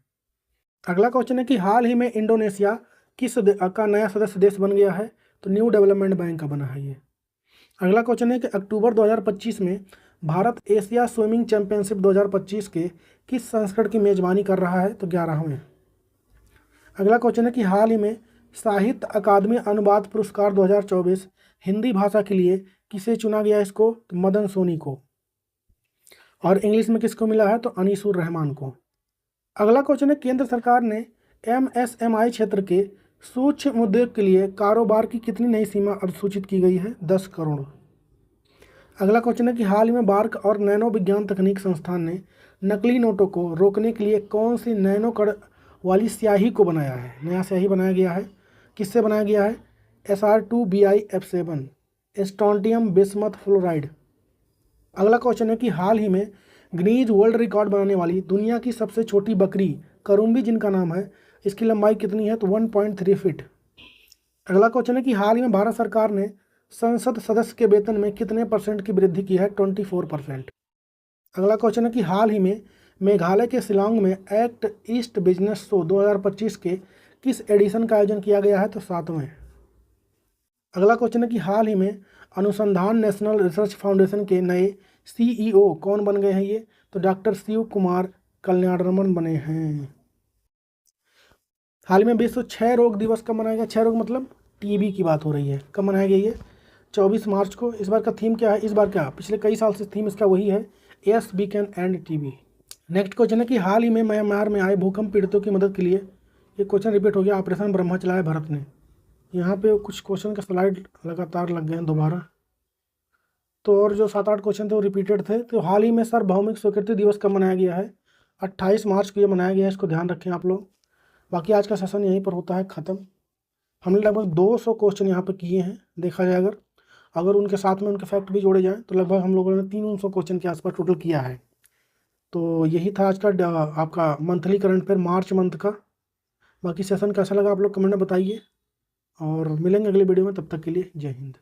Speaker 1: अगला क्वेश्चन है कि हाल ही में इंडोनेशिया किस का नया सदस्य देश बन गया है? तो न्यू डेवलपमेंट बैंक का बना है ये। अगला क्वेश्चन है कि अक्टूबर 2025 में भारत एशिया स्विमिंग चैंपियनशिप 2025 के किस संस्करण की मेजबानी कर रहा है? तो 11वें। अगला क्वेश्चन है कि हाल ही में साहित्य अकादमी अनुवाद पुरस्कार 2024 हिंदी भाषा के लिए किसे चुना गया इसको? तो मदन सोनी को। और इंग्लिश में किसको मिला है? तो अनीसुर रहमान को। अगला क्वेश्चन है केंद्र सरकार ने MSMI क्षेत्र के सूक्ष्म उद्योग के लिए कारोबार की कितनी नई सीमा अधिसूचित की गई है? 10 करोड़। अगला क्वेश्चन है कि हाल ही में बार्क और नैनो विज्ञान तकनीक संस्थान ने नकली नोटों को रोकने के लिए कौन सी नैनो कण वाली स्याही को बनाया है? नया स्याही बनाया गया है। किससे बनाया गया है? SR2BIF7 strontium bismuth fluoride. अगला क्वेश्चन है कि हाल ही में गिनीज वर्ल्ड रिकॉर्ड बनाने वाली दुनिया की सबसे छोटी बकरी करूम्बी जिनका नाम है, इसकी लंबाई कितनी है? तो 1.3 फीट। अगला क्वेश्चन है कि हाल ही में भारत सरकार ने संसद सदस्य के वेतन में कितने % की वृद्धि की है? 24%। अगला क्वेश्चन है कि हाल ही में मेघालय के शिलांग में एक्ट ईस्ट बिजनेस शो 2025 के किस एडिशन का आयोजन किया गया है? तो 7वें। अगला क्वेश्चन है कि हाल ही में अनुसंधान नेशनल रिसर्च फाउंडेशन के नए CEO कौन बन गए हैं? ये तो डॉक्टर शिव कुमार कल्याणरमन बने हैं। हाल में विश्व क्षय रोग दिवस कब मनाया गया? क्षय रोग मतलब TB की बात हो रही है। कब मनाया गया ये? 24 मार्च को। इस बार का थीम क्या है? इस बार क्या पिछले कई साल से थीम इसका वही है, yes we can end TB। Next question है कि हाल ही में म्यांमार में आए भूकंप पीड़ितों की मदद के लिए, ये क्वेश्चन रिपीट हो गया, ऑपरेशन ब्रह्मा चलाया भारत ने। यहाँ पे कुछ क्वेश्चन का स्लाइड लगातार लग गए हैं दोबारा, तो और जो 7-8 क्वेश्चन थे वो रिपीटेड थे। तो हाल ही में सार्वभौमिक स्वीकृति दिवस कब मनाया गया है? 28 मार्च को ये मनाया गया है, इसको ध्यान रखें आप लोग। बाकी आज का सेशन यहीं पर होता है ख़त्म। हमने लगभग 200 क्वेश्चन यहाँ पर किए हैं। देखा जाए अगर उनके साथ में उनके फैक्ट भी जोड़े जाएँ तो लगभग हम लोगों ने 300 क्वेश्चन के आसपास टोटल किया है। तो यही था आज का आपका monthly current affair March month का। बाकी सेशन कैसा लगा आप लोग कमेंट में बताइए, और मिलेंगे अगले वीडियो में। तब तक के लिए जय हिंद।